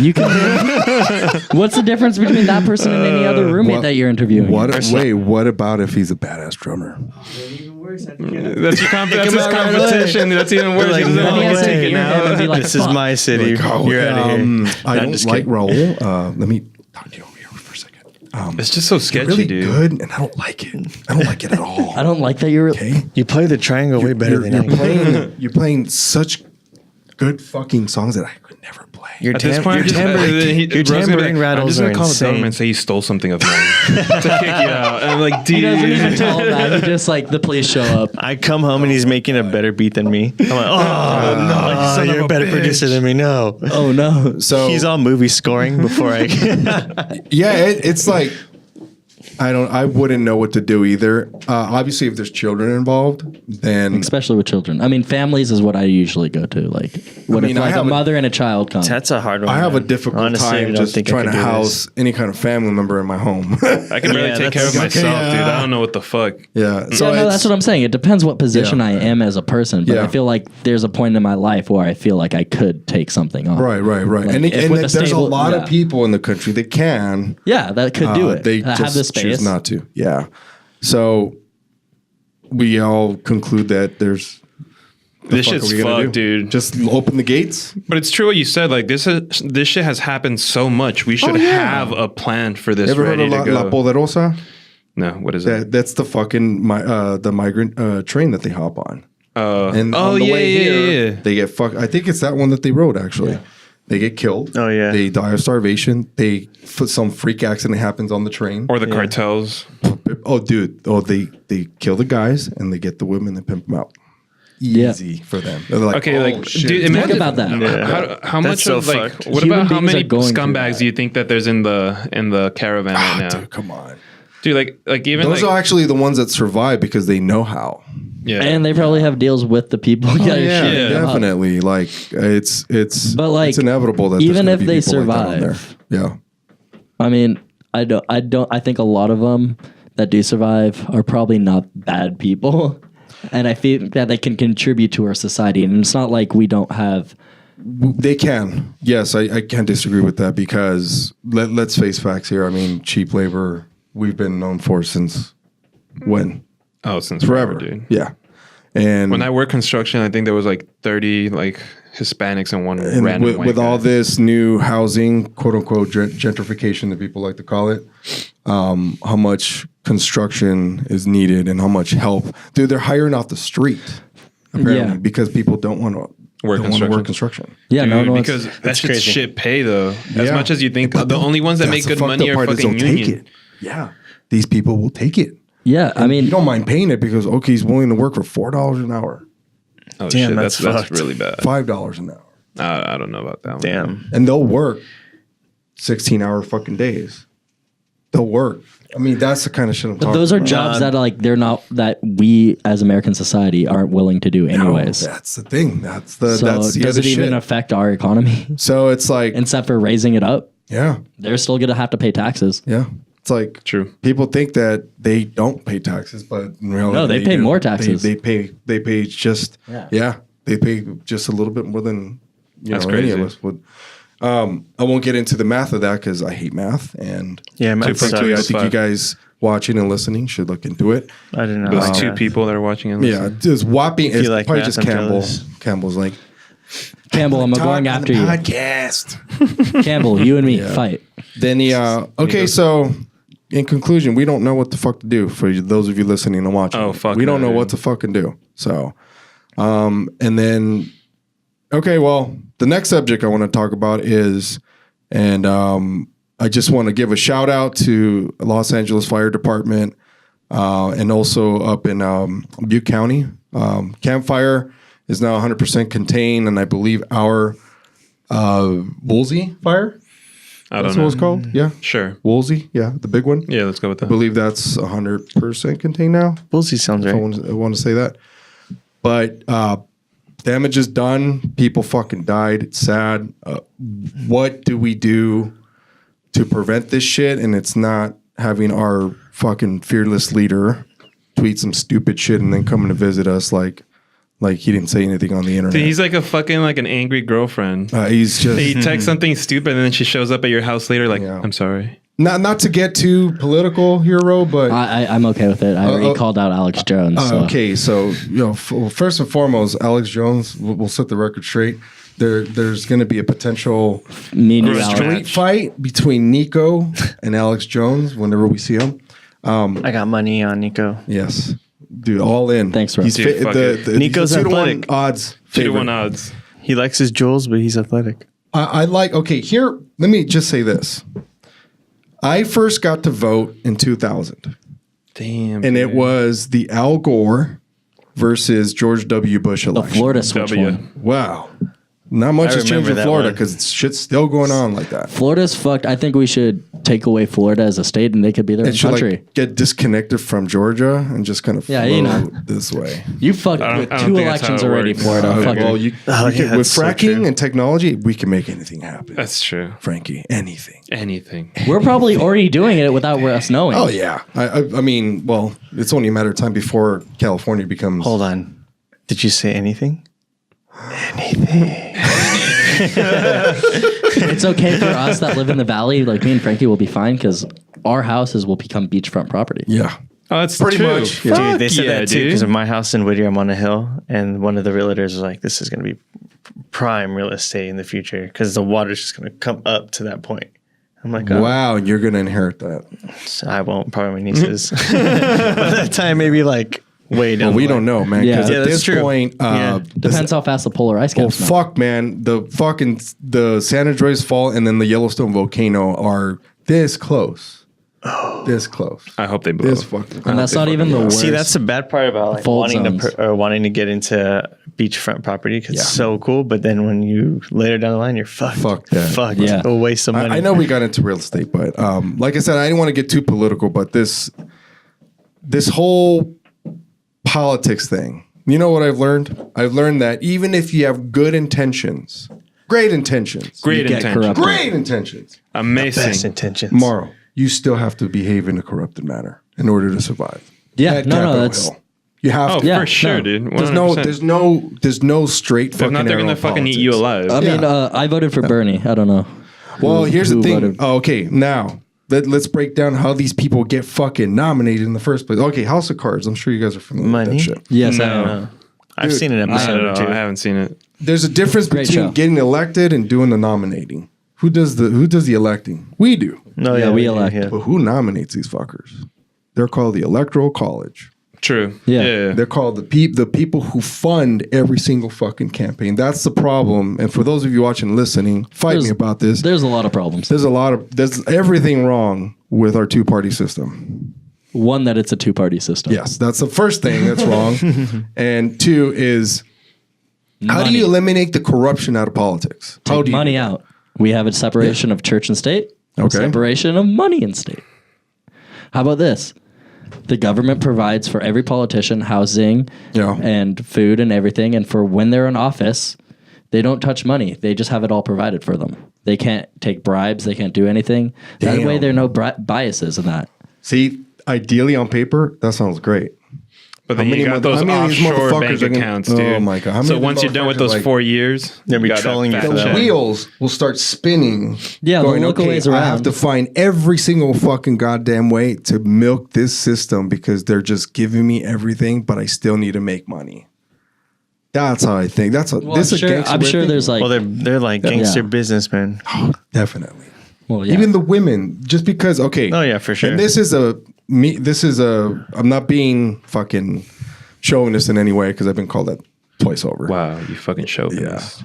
S5: You can. What's the difference between that person and any other roommate
S1: what-
S5: that you're interviewing?
S1: what about if he's a badass drummer?
S6: Even worse. I think it
S4: That's your that's his
S3: out right away.
S4: competition. That's even worse.
S3: Like,
S4: He doesn't
S3: no
S4: want to
S5: way.
S4: take it
S5: You're gonna be
S4: now.
S5: like,
S3: This is
S5: fuck.
S3: my city. You're out of here.
S1: I
S3: No,
S1: don't
S3: just
S1: like
S3: kidding.
S1: Raul. Let me talk to you over here for a second.
S4: It's just so sketchy,
S1: Really
S4: dude.
S1: good, and I don't like it. I don't like it at all.
S5: I don't like that you're.
S1: Okay,
S3: You play the triangle way better than anyone.
S1: you're playing such good fucking songs that I could never play.
S3: Your
S4: At this point,
S3: your tambourine
S4: I'm
S3: rattles
S4: just
S3: are
S4: gonna call the
S3: insane.
S4: government and say you stole something of mine to kick you out. And I'm like,
S5: He doesn't even
S4: dude.
S5: tell him that. He just like the police show up.
S3: I come home and he's making a better beat than me. I'm like, oh no,
S1: son of
S3: you're
S1: a
S3: a better
S1: bitch.
S3: producer than me. No.
S5: Oh no.
S1: So
S3: He's all movie scoring before I.
S1: yeah, it's like I wouldn't know what to do either. Obviously, if there's children involved, then
S5: Especially with children. I mean, families is what I usually go to. Like, what
S1: mean,
S5: if
S1: I
S5: like a
S1: have a-
S5: mother and a child come?
S3: That's a hard one.
S1: I have a
S3: man.
S1: difficult
S3: Honestly, I
S1: time
S3: don't
S1: just
S3: think I
S1: trying to
S3: could do
S1: house any kind of family member in my home.
S4: I can barely
S3: Yeah,
S4: take care of
S3: that's-
S4: myself,
S1: okay,
S4: dude. I don't know what the fuck.
S1: yeah. So
S5: So no,
S1: it's-
S5: that's what I'm saying. It depends what position
S1: Yeah.
S5: I am as a person. But
S1: Yeah.
S5: I feel like there's a point in my life where I feel like I could take something on.
S1: Right.
S5: Like,
S1: and
S5: if with a
S1: there's
S5: stable-
S1: a lot
S5: yeah.
S1: of people in the country that can.
S5: Yeah, that could do it.
S1: They
S5: that
S1: just
S5: have the space.
S1: choose not to. Yeah. So we all conclude that there's.
S4: This
S1: fuck are
S4: shit's
S1: we gonna
S4: fucked,
S1: do?
S4: dude.
S1: Just open the gates.
S4: But it's true what you said. Like this shit has happened so much. We should
S1: yeah.
S4: have a plan for this
S1: Ever heard
S4: ready
S1: of
S4: to
S1: La
S4: go.
S1: Poderosa?
S4: No, what is that?
S1: That's the fucking the migrant train that they hop on. And
S4: oh
S1: on the
S4: yeah,
S1: way
S4: yeah,
S1: here,
S4: yeah.
S1: they get fucked. I think it's that one that they rode actually. They get killed.
S3: Oh, yeah.
S1: They die of starvation. Some freak accident happens on the train.
S4: Or the cartels.
S1: Oh, dude. Oh, they kill the guys and they get the women and pimp them out.
S5: Yeah.
S1: Easy for them. They're like,
S4: Okay,
S1: oh,
S4: like,
S1: shit.
S4: dude, imagine
S5: about that.
S4: How much
S3: That's so
S4: of like,
S3: fucked.
S4: what
S5: Human
S4: about how
S5: beings
S4: many
S5: are going through
S4: scumbags
S5: that.
S4: do you think that there's in the caravan right now?
S1: Dude, come on.
S4: Dude, like even
S1: Those
S4: like,
S1: are actually the ones that survive because they know how.
S4: yeah.
S5: And they probably have deals with the people. that are
S1: yeah,
S5: shooting them up.
S1: definitely. Like it's
S5: But, like,
S1: it's inevitable that
S5: even
S1: there's
S5: if
S1: gonna be
S5: they
S1: people like that on
S5: survive-
S1: there. Yeah.
S5: I mean, I think a lot of them that do survive are probably not bad people. And I feel that they can contribute to our society. And it's not like we don't have.
S1: They can. Yes, I can't disagree with that because let's face facts here. I mean, cheap labor we've been known for since when?
S4: oh, since
S1: Forever.
S4: forever, dude.
S1: Yeah. And
S4: When I worked construction, I think there was like 30 like Hispanics and one random
S1: with,
S4: white
S1: with
S4: guy.
S1: all this new housing, quote unquote, gentrification that people like to call it, how much construction is needed and how much help. Dude, they're hiring off the street apparently
S5: Yeah.
S1: because people don't want to
S4: Work
S1: work
S4: construction.
S1: construction.
S5: Yeah,
S4: Dude,
S5: no one wants.
S4: because that shit's
S3: crazy.
S4: shit pay though. As
S1: Yeah.
S4: much as you think,
S1: But
S4: the only ones that make
S1: that's the
S4: good
S1: fucked
S4: money
S1: up
S4: are
S1: part is
S4: fucking
S1: they'll take
S4: union.
S1: it. Yeah. These people will take it.
S5: Yeah, I mean,
S1: You don't mind paying it because okay, he's willing to work for $4 an hour,
S4: Oh
S3: Damn,
S4: shit,
S3: that's
S4: that's
S3: fucked.
S4: really bad.
S1: $5 an hour,
S4: I don't know about that one.
S3: Damn.
S1: and they'll work 16-hour fucking days. They'll work. I mean, that's the kind of shit I'm
S5: but
S1: talking
S5: those are
S1: about.
S5: jobs that like they're not that we as American society aren't willing to do
S1: No,
S5: anyways.
S1: that's the thing. That's the
S5: So
S1: that's the
S5: does
S1: other
S5: it even
S1: shit.
S5: affect our economy?
S1: So it's like
S5: Except for raising it up,
S1: yeah,
S5: they're still gonna have to pay taxes.
S1: yeah. It's like
S4: True.
S1: people think that they don't pay taxes, but in reality,
S5: No, they pay
S1: do.
S5: more taxes.
S1: They pay just
S5: Yeah.
S1: they pay just a little bit more than
S4: That's
S1: any of
S4: crazy.
S1: us would. I won't get into the math of that because I hate math, and
S3: Yeah, math
S1: frankly, I
S3: sucks.
S1: think you guys watching and listening should look into it.
S3: I didn't know.
S4: Those
S3: that.
S4: two people that are watching and
S1: Yeah,
S4: listening.
S1: just whopping. It's
S3: like
S1: probably
S3: math,
S1: just
S3: I'm
S1: Campbell.
S3: jealous.
S1: Campbell's like
S5: Campbell, I'm going
S1: "Talk on
S5: after
S1: the
S5: you.
S1: podcast.
S5: Campbell, you and me fight.
S1: Then okay, so in conclusion, we don't know what the fuck to do for those of you listening and watching.
S4: Oh, fuck
S1: we don't
S4: no,
S1: know
S4: dude.
S1: what to fucking do. So, and then, okay, well, the next subject I want to talk about is, and I just want to give a shout out to Los Angeles Fire Department and also up in Butte County. Campfire is now 100% contained, and I believe our Woolsey fire.
S4: I
S1: That's
S4: don't
S1: what it's
S4: know.
S1: called. Yeah,
S4: Sure.
S1: Woolsey. Yeah, the big one.
S4: Yeah, let's go with
S1: I
S4: that.
S1: believe that's 100% contained now.
S3: Woolsey sounds
S1: I
S3: right.
S1: want to say that. But damage is done. People fucking died. It's sad. What do we do to prevent this shit? And it's not having our fucking fearless leader tweet some stupid shit and then coming to visit us like he didn't say anything on the internet.
S4: Dude, he's like a fucking like an angry girlfriend.
S1: He's just
S4: He texts something stupid and then she shows up at your house later like,
S1: Yeah.
S4: I'm sorry.
S1: not to get too political, hero, but
S5: I'm okay with it. I already called out Alex Jones. So.
S1: Okay, so first and foremost, Alex Jones. We'll set the record straight. There's going to be a potential
S5: Me and you,
S4: Street
S5: Alex.
S1: street fight between Nico and Alex Jones whenever we see him.
S3: I got money on Nico.
S1: Yes, dude, all in.
S5: Thanks, bro.
S1: He's
S4: Dude, fuck it.
S3: Nico's
S1: he's 2 to 1
S3: athletic.
S1: odds.
S4: 2 to
S1: favorite.
S4: 1 odds.
S3: He likes his jewels, but he's athletic.
S1: I like. Okay, here. Let me just say this. I first got to vote in 2000,
S4: Damn.
S1: and it
S4: dude.
S1: was the Al Gore versus George W. Bush
S5: The
S1: election.
S5: Florida switch
S4: W.
S5: one.
S1: Wow. Not much
S3: I
S1: has changed
S3: remember
S1: in
S3: that
S1: Florida
S3: one.
S1: because shit's still going on like that.
S5: Florida's fucked. I think we should take away Florida as a state, and they could be their own
S1: It should
S5: country.
S1: like get disconnected from Georgia and just kind of
S5: Yeah,
S1: flow
S5: you know.
S1: this way.
S5: You fucked
S4: I don't-
S5: with
S4: I don't
S5: 2
S4: think that's how
S5: elections
S4: it
S5: already,
S4: works.
S5: Florida. Fuck
S1: Well,
S5: it.
S1: you,
S3: Oh,
S1: we can,
S3: yeah,
S1: with
S3: that's so
S1: fracking
S3: true.
S1: and technology, we can make anything happen.
S4: That's true.
S1: Frankie, anything.
S4: Anything.
S5: We're probably already doing it without us knowing.
S1: Oh yeah, I mean, well, it's only a matter of time before California becomes.
S3: Hold on. Did you say anything?
S5: It's okay for us that live in the valley. Like me and Frankie will be fine because our houses will become beachfront property.
S1: Yeah,
S4: Oh, that's
S1: Pretty
S4: true.
S1: much.
S3: Dude,
S4: Fuck
S3: they said
S4: yeah,
S3: that too
S4: dude.
S3: because of my house in Whittier. I'm on a hill, and one of the realtors was like, "This is going to be prime real estate in the future because the water's just going to come up to that point." I'm like, "Oh,
S1: wow, you're gonna inherit that.
S3: I won't. Probably my nieces." By that time, maybe like way down.
S1: Well, we
S3: the
S1: don't
S3: line.
S1: know, man.
S5: Yeah.
S1: Because
S3: Yeah,
S1: at
S3: that's
S1: this
S3: true.
S1: point,
S3: Yeah.
S5: Depends how fast the polar ice
S1: well,
S5: caps melt.
S1: fuck, man. The San Andreas Fault and then the Yellowstone volcano are this close. This close.
S4: I hope they blow.
S1: This fucking.
S5: And that's not even the worst.
S3: See, that's the bad part about like
S5: Fold
S3: wanting
S5: zones.
S3: wanting to get into beachfront property because it's
S1: Yeah.
S3: so cool. But then when you later down the line, you're fucked.
S1: Fuck that.
S3: Fuck.
S5: Yeah.
S3: A waste of money.
S1: I know we got into real estate, but like I said, I didn't want to get too political. But this whole politics thing, you know what I've learned? I've learned that even if you have good intentions, great intentions,
S4: Great
S5: get
S4: intention.
S5: corrupted.
S1: great intentions,
S3: Best
S4: Amazing.
S3: intentions.
S1: Morrow, you still have to behave in a corrupted manner in order to survive.
S5: Yeah,
S1: At
S5: no,
S1: Capitol
S5: that's
S1: Hill. You have
S4: Oh,
S1: to.
S5: Yeah,
S4: for sure,
S5: no.
S4: dude.
S1: There's
S4: 100%.
S1: no straight
S4: If
S1: fucking
S4: not, they're
S1: arrow
S4: gonna
S1: in
S4: fucking eat
S1: politics.
S4: you alive.
S5: I mean, I voted for Bernie. I don't know.
S1: Well, here's the
S5: who
S1: thing.
S5: voted?
S1: Oh, okay, now let's break down how these people get fucking nominated in the first place. Okay, House of Cards. I'm sure you guys are familiar
S3: Money?
S1: with that shit.
S5: Yes, I
S4: No.
S5: know.
S3: I've
S1: Dude,
S3: seen an
S4: Not
S3: episode
S4: at
S3: or
S4: all.
S3: two.
S4: I haven't seen it.
S1: There's a difference
S5: Great
S1: between
S5: show.
S1: getting elected and doing the nominating. Who does the electing? We do.
S3: No,
S5: Yeah, we
S3: do,
S5: elect.
S3: yeah.
S1: But who nominates these fuckers? They're called the Electoral College.
S4: True.
S5: Yeah.
S4: Yeah.
S1: They're called the people who fund every single fucking campaign. That's the problem. And for those of you watching and listening, fight me about this.
S5: There's a lot of problems.
S1: There's everything wrong with our two-party system.
S5: One, that it's a 2-party system.
S1: Yes, that's the first thing that's wrong. And 2 is how do
S5: Money.
S1: you eliminate the corruption out of politics? How
S5: Take
S1: do you
S5: money out. We have a separation of church and state.
S1: Okay.
S5: Separation of money and state. How about this? The government provides for every politician housing
S1: Yeah.
S5: and food and everything. And for when they're in office, they don't touch money. They just have it all provided for them. They can't take bribes. They can't do anything. That
S1: Damn.
S5: way, there are no biases in that.
S1: See, ideally on paper, that sounds great.
S4: But then
S1: How many
S4: you got
S1: mother-
S4: those
S1: how many of these
S4: offshore
S1: motherfuckers
S4: bank
S1: are gonna-
S4: accounts,
S1: Oh
S4: dude.
S1: my God. How many
S4: So
S1: of these
S4: once you're done with
S1: motherfuckers
S4: those
S1: are like-
S4: 4 years,
S3: They'll be
S4: you got that
S3: trolling you
S4: fat
S3: for
S1: The
S3: that.
S4: check.
S1: wheels will start spinning.
S5: Yeah, they'll look a ways
S1: I
S5: around.
S1: have to find every single fucking goddamn way to milk this system because they're just giving me everything, but I still need to make money. That's how I think. That's what
S5: Well,
S1: this
S5: I'm
S1: is
S5: sure,
S1: gangster
S5: I'm
S1: way of
S5: sure
S1: thinking.
S5: there's like,
S3: Well, they're like gangster businessmen.
S1: Definitely.
S5: well, yeah.
S1: Even the women, just because okay.
S3: Oh yeah, for sure.
S1: And this is I'm not being fucking chauvinist in any way because I've been called that twice over.
S4: Wow, you fucking chauvinist.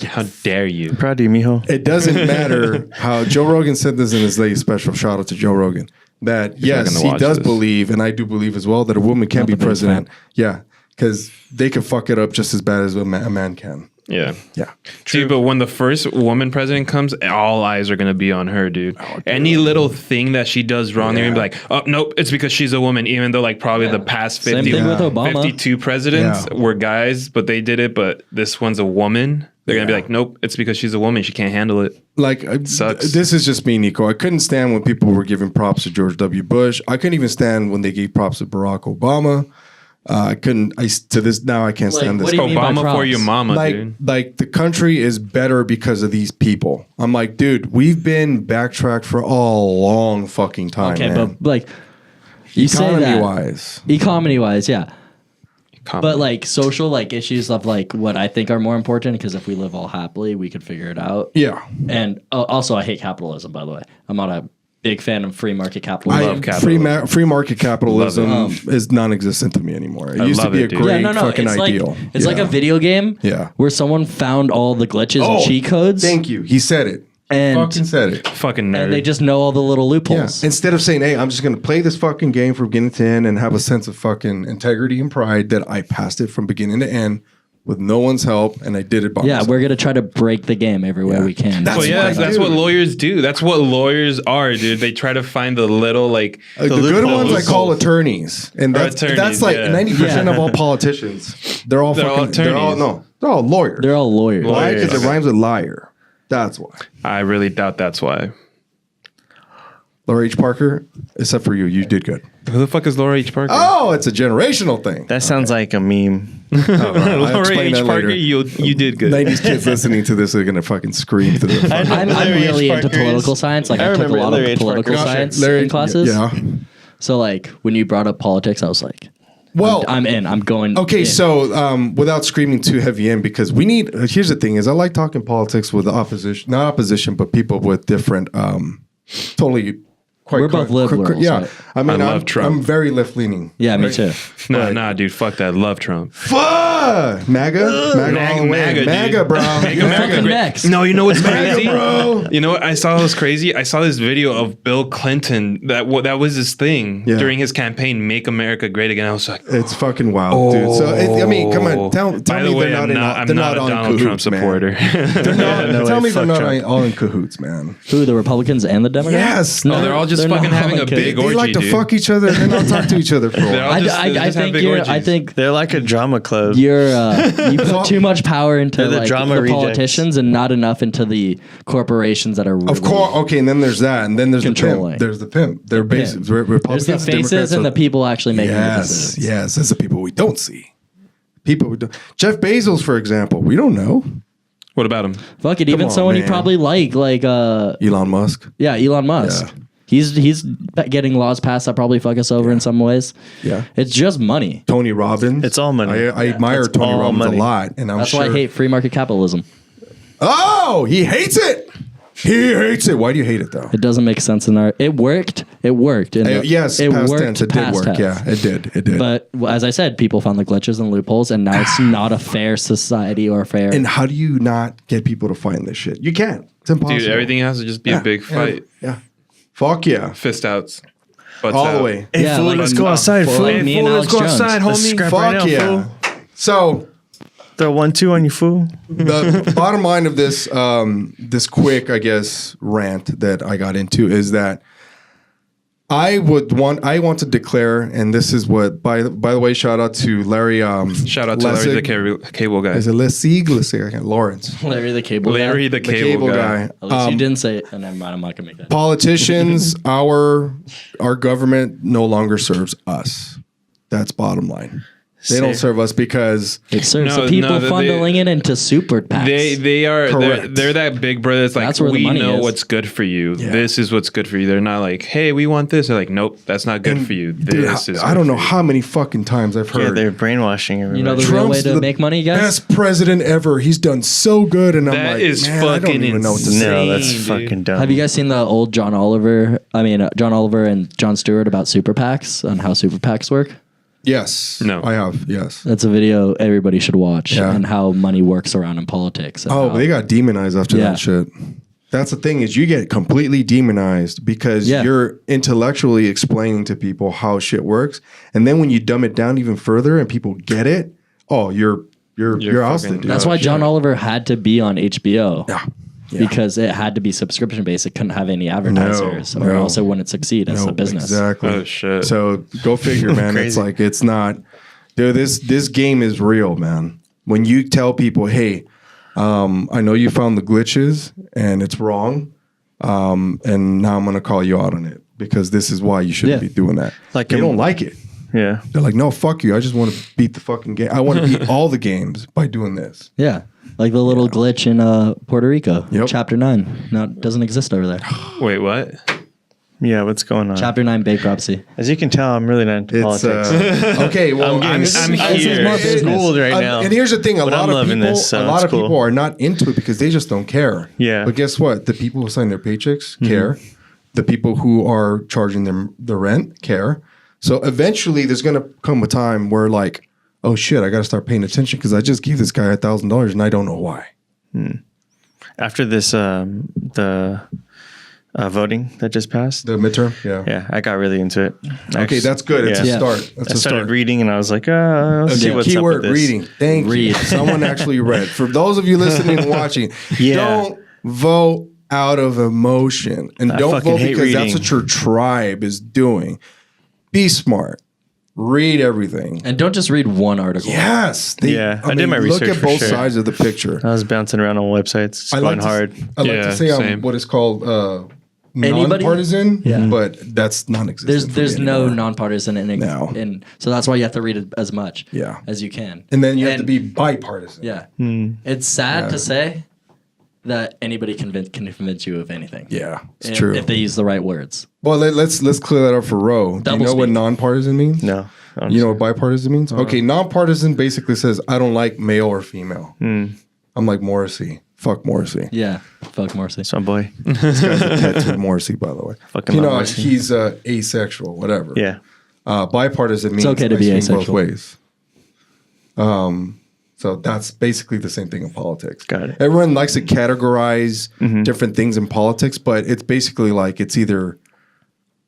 S4: How dare you?
S3: Proud of you, mijo.
S1: It doesn't matter how Joe Rogan said this in his latest special. Shout out to Joe Rogan. That yes,
S4: gonna
S1: he
S4: watch
S1: does
S4: this.
S1: believe, and I do believe as well, that a woman can
S5: Not
S1: be
S5: the biggest
S1: president. Yeah, because they can fuck it up just as bad as a man can.
S4: Yeah.
S1: Yeah.
S4: Dude, but when the first woman president comes, all eyes are gonna be on her, dude. Any little thing that she does wrong, they're gonna be like, "Oh, nope, it's because she's a woman." Even though, like, probably the past
S5: Same
S4: 50,
S5: thing with Obama.
S4: 52 presidents
S1: Yeah.
S4: were guys, but they did it. But this one's a woman. They're gonna be like, "Nope, it's because she's a woman. She can't handle it."
S1: Like
S4: Sucks.
S1: this is just me, Nico. I couldn't stand when people were giving props to George W. Bush. I couldn't even stand when they gave props to Barack Obama. I couldn't. To this now, I can't stand
S5: what
S1: this.
S5: do you mean by
S4: Obama for
S5: props?
S4: your mama, dude.
S1: Like the country is better because of these people. I'm like, dude, we've been backtracked for a long fucking time.
S5: okay,
S1: man.
S5: but like, you say
S1: Economy
S5: that.
S1: wise,
S5: Economy wise, yeah.
S4: Come
S5: But
S4: on.
S5: like social like issues of like what I think are more important because if we live all happily, we could figure it out.
S1: yeah.
S5: And also, I hate capitalism. By the way, I'm not a big fan of free market capitalism.
S1: Free market capitalism
S5: Love
S1: is non-existent to me anymore. It
S4: I
S1: used to
S4: love
S1: be
S4: it,
S1: a
S4: dude.
S1: great
S5: Yeah, no,
S1: fucking
S5: it's
S1: ideal.
S5: like it's like a video game.
S1: Yeah.
S5: where someone found all the glitches and cheat codes.
S1: Thank you. He said it.
S5: And-
S1: Fucking said it.
S4: fucking nerd.
S5: and they just know all the little
S1: Yeah.
S5: loopholes.
S1: Instead of saying, "Hey, I'm just going to play this fucking game from beginning to end and have a sense of fucking integrity and pride that I passed it from beginning to end," with no one's help, and I did it by
S5: Yeah,
S1: myself.
S5: we're gonna try to break the game every way we can.
S1: That's
S4: Well, yeah,
S1: what I
S4: that's
S1: do.
S4: what lawyers do. That's what lawyers are, dude. They try to find the little
S1: the good ones I call attorneys, and
S4: Or
S1: that's
S4: attorneys,
S1: like
S4: yeah.
S1: 90% of all politicians. They're all
S4: They're all
S1: fucking. They're all
S4: attorneys.
S1: they're all lawyers.
S5: They're all lawyers.
S1: Why?
S4: lawyers.
S1: Because it rhymes with liar. That's why.
S4: I really doubt that's why.
S1: Laura H. Parker, except for you, you did good.
S4: Who the fuck is Laura H. Parker?
S1: Oh, it's a generational thing.
S3: That sounds like a meme.
S1: I'll
S4: Laura
S1: explain
S4: H.
S1: that
S4: Parker,
S1: later.
S4: you did good.
S1: 90s kids listening to this are gonna fucking scream through the fucking.
S5: I'm
S3: Larry H.
S5: really into
S3: Parker's-
S5: political science. Like
S3: I
S5: I took a
S3: remember
S5: lot
S3: Larry
S5: of
S3: H.
S5: political
S3: Parker's-
S5: science
S1: Larry-
S5: in classes.
S1: Yeah.
S5: So like when you brought up politics, I was like,
S1: Well,
S5: I'm in. I'm going.
S1: okay,
S5: in.
S1: so without screaming too heavy in, because we need. Here's the thing: is I like talking politics with the opposition, not opposition, but people with different, totally. Quite
S5: We're both liberals,
S1: yeah,
S5: right?
S1: I mean,
S4: I love
S1: I'm,
S4: Trump.
S1: I'm very left leaning.
S5: Yeah, me too.
S4: Nah, dude, fuck that. Love Trump.
S1: Fuck MAGA, all the way.
S4: MAGA, dude.
S1: bro.
S4: Make
S1: MAGA,
S4: America great.
S5: next.
S4: No, you know what's crazy?
S1: bro.
S4: You know what I saw was crazy? I saw this video of Bill Clinton that was his thing
S1: Yeah.
S4: during his campaign, "Make America Great Again." I was like,
S1: It's fucking wild, dude. So I mean, come on, tell
S4: By
S1: me
S4: the way,
S1: they're not in.
S4: I'm
S1: They're
S4: not a
S1: on
S4: Donald Trump
S1: cahoots, man.
S4: supporter.
S1: They're not,
S3: no
S1: tell
S3: way,
S1: me they're
S3: fuck
S1: not
S3: Trump.
S1: all in cahoots, man.
S5: Who, the Republicans and the Democrats?
S1: Yes.
S4: No, they're all just fucking
S5: not
S4: having a
S5: like
S4: big
S1: They
S4: orgy,
S1: like to
S4: dude.
S1: fuck each other and then not talk to each other for a
S4: They're all
S1: while.
S4: just- they
S5: I
S4: just have
S5: think
S4: big
S5: you're.
S4: orgies.
S5: I think
S3: They're like a drama club.
S5: you're. You put too much power into
S3: They're the
S5: like,
S3: drama
S5: the
S3: rejects.
S5: politicians and not enough into the corporations that are. Really
S1: Of course, okay, and then there's that, and then there's the
S5: Controlling.
S1: pimp. There's the pimp. They're basically
S5: There's
S1: Republicans,
S5: the faces
S1: Democrats,
S5: and
S1: so-
S5: the people actually making the
S1: Yes,
S5: decisions.
S1: yes, that's the people we don't see. People we don't. Jeff Bezos, for example, we don't know.
S4: What about him?
S5: Fuck it, even
S1: on,
S5: someone you
S1: man.
S5: probably like
S1: Elon Musk.
S5: yeah, Elon Musk.
S1: Yeah.
S5: He's getting laws passed that probably fuck us over in some ways.
S1: Yeah.
S5: It's just money.
S1: Tony Robbins.
S3: It's all money.
S1: I admire
S3: It's
S1: Tony
S3: all
S1: Robbins
S3: money.
S1: a lot, and I'm
S5: That's
S1: sure.
S5: why I hate free market capitalism.
S1: Oh, he hates it. He hates it. Why do you hate it though?
S5: It doesn't make sense in our. It worked. It worked. And
S1: Yes,
S5: it
S1: past
S5: worked
S1: tense. It did
S5: past
S1: work.
S5: tense.
S1: Yeah, it did. It did.
S5: But as I said, people found the glitches and loopholes, and now it's not a fair society or fair.
S1: and how do you not get people to find this shit? You can't. It's impossible.
S4: Dude, everything has to just be
S1: Yeah,
S4: a big
S1: yeah,
S4: fight.
S1: Yeah. Fuck yeah.
S4: Fist outs. Butts
S1: All the
S4: out.
S1: way.
S3: Hey,
S5: Yeah,
S3: fool,
S5: like-
S3: let's go outside, fool.
S5: like me and
S3: Fool,
S5: Alex
S3: let's go
S5: Jones.
S3: outside,
S5: Let's
S3: homie.
S5: scrap
S1: Fuck
S3: right now,
S1: yeah.
S3: fool.
S1: So
S3: Throw 1-2 on you, fool.
S1: the bottom line of this this quick, I guess, rant that I got into is that I want to declare, and this is what by the way, shout out to Larry.
S4: Shout out to Larry the cable guy.
S1: Is it Lessig? I can't. Lawrence,
S5: Larry the cable.
S4: Larry the
S1: the
S4: cable guy.
S5: At least you didn't say it. And never mind. I'm not gonna make that.
S1: politicians, our government no longer serves us. That's bottom line. They don't serve us because
S5: It serves
S4: No,
S5: the people
S4: no, they-
S5: funneling it into super PACs.
S4: They are
S1: Correct.
S4: they're that big brother that's like,
S5: That's where the
S4: we
S5: money
S4: know
S5: is.
S4: what's good for you.
S1: Yeah.
S4: This is what's good for you. They're not like, hey, we want this. They're like, nope, that's not good for you.
S1: Dude,
S4: This is
S1: I
S4: good
S1: don't know
S4: for you.
S1: how many fucking times I've
S3: Yeah,
S1: heard.
S3: they're brainwashing everybody.
S5: You know the real way
S1: Trump's
S5: to
S1: the
S5: make money, guys.
S1: best president ever. He's done so good, and I'm
S4: That
S1: like,
S4: is
S1: man, I don't
S4: fucking
S1: even know what to
S4: insane.
S1: say.
S3: No, that's
S4: dude.
S3: fucking dumb.
S5: Have you guys seen the old John Oliver and Jon Stewart about super PACs and how super PACs work?
S1: Yes,
S4: No.
S1: I have. Yes.
S5: That's a video everybody should watch
S1: Yeah.
S5: and how money works around in politics. and
S1: Oh,
S5: how-
S1: they got demonized after
S5: Yeah.
S1: that shit. That's the thing is you get completely demonized because
S5: Yeah.
S1: you're intellectually explaining to people how shit works, and then when you dumb it down even further and people get it, oh, you're ousted.
S4: fucking-
S1: Dude.
S5: That's why John Oliver had to be on HBO.
S1: Yeah.
S5: Because it had to be subscription based. It couldn't have any advertisers, or
S1: no.
S5: else it wouldn't succeed as
S1: No,
S5: a business.
S1: Exactly.
S4: Oh, shit.
S1: So go figure, man. It's like it's not, dude. This game is real, man. When you tell people, hey, I know you found the glitches and it's wrong, and now I'm gonna call you out on it because this is why you shouldn't
S5: Yeah.
S1: be doing that.
S3: Like
S1: They
S3: in-
S1: don't like it.
S3: Yeah.
S1: They're like, no, fuck you. I just want to beat the fucking game. I want to beat all the games by doing this.
S5: Yeah. Like the little glitch in Puerto Rico,
S1: Yep.
S5: Chapter 9. No, it doesn't exist over there.
S4: Wait, what?
S3: Yeah, what's going on?
S5: Chapter 9 bankruptcy.
S3: As you can tell, I'm really not into
S1: It's
S3: politics.
S1: okay. Well,
S4: I'm
S3: this is
S4: here.
S3: more business. Schooled right now.
S1: And here's the thing:
S3: But I'm loving this, so
S1: a lot
S3: it's
S1: of
S3: cool.
S1: people are not into it because they just don't care.
S3: Yeah.
S1: But guess what? The people who sign their paychecks care. The people who are charging them the rent care. So eventually, there's going to come a time where, like, oh shit, I got to start paying attention because I just gave this guy $1,000 and I don't know why.
S3: After this, the voting that just passed.
S1: The midterm. Yeah.
S3: Yeah, I got really into it.
S1: Okay, that's good. It's a
S5: Yeah.
S1: start. That's
S3: I
S1: a
S3: started
S1: start.
S3: reading and I was like, let's see what's
S1: Keyword
S3: up with this.
S1: reading. Thank you.
S5: Read.
S1: Someone actually read. For those of you listening and watching,
S3: Yeah.
S1: don't vote out of emotion. And
S3: I
S1: don't
S3: fucking
S1: vote
S3: hate
S1: because that's
S3: reading.
S1: what your tribe is doing. Be smart. Read everything.
S5: And don't just read one article.
S1: Yes.
S3: I did my
S1: look
S3: research
S1: at
S3: for
S1: both
S3: sure.
S1: sides of the picture.
S3: I was bouncing around on websites, going hard.
S1: I like
S4: Yeah,
S1: to say
S4: same.
S1: what is called
S5: Anybody?
S1: nonpartisan,
S5: Yeah.
S1: but that's non-existent. for
S5: There's
S1: me
S5: no
S1: anymore.
S5: nonpartisan in so that's why you have to read it as much
S1: Yeah.
S5: as you can.
S1: And then you have to be bipartisan.
S5: Yeah.
S3: Hmm.
S5: It's sad to say that anybody can convince you of anything.
S1: Yeah, it's
S5: if,
S1: true.
S5: If they use the right words.
S1: Well, let's clear that up for Ro. Do you
S5: Double
S1: know what
S5: speak.
S1: nonpartisan means?
S3: No.
S1: You know what bipartisan means? Okay, nonpartisan basically says I don't like male or female. I'm like Morrissey. Fuck Morrissey.
S5: Yeah. Fuck Morrissey.
S3: That's my boy.
S1: This guy's a tattooed Morrissey, by the way.
S3: Fucking
S1: you know,
S3: Morrissey.
S1: he's asexual, whatever.
S3: Yeah.
S1: Bipartisan means
S5: okay to
S1: I
S5: be
S1: swing
S5: asexual.
S1: both ways. So that's basically the same thing in politics.
S3: Got it.
S1: Everyone likes to categorize different things in politics, but it's basically like it's either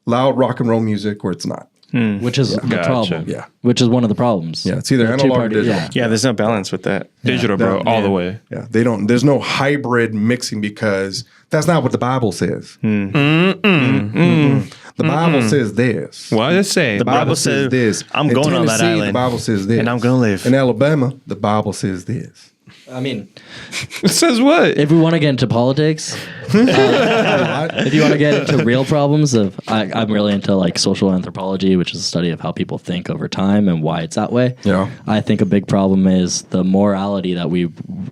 S1: loud rock and roll music or it's not.
S5: Which is the
S4: Gotcha.
S5: problem.
S1: Yeah.
S5: Which is one of the problems.
S1: Yeah, it's either
S5: The
S1: analog or
S5: two-party-
S1: digital.
S5: yeah.
S3: Yeah, there's no balance with that.
S4: Digital, bro, all the way.
S1: Yeah, they don't. There's no hybrid mixing because that's not what the Bible says. The Bible says this.
S4: What does it say?
S3: The Bible says
S1: this.
S3: I'm
S1: In
S3: going on that
S1: Tennessee,
S3: island,
S1: The Bible says this,
S3: and I'm gonna live.
S1: In Alabama, the Bible says this.
S5: I mean,
S4: It says what?
S5: if we want to get into politics, if you want to get into real problems of, I'm really into like social anthropology, which is a study of how people think over time and why it's that way.
S1: Yeah.
S5: I think a big problem is the morality that we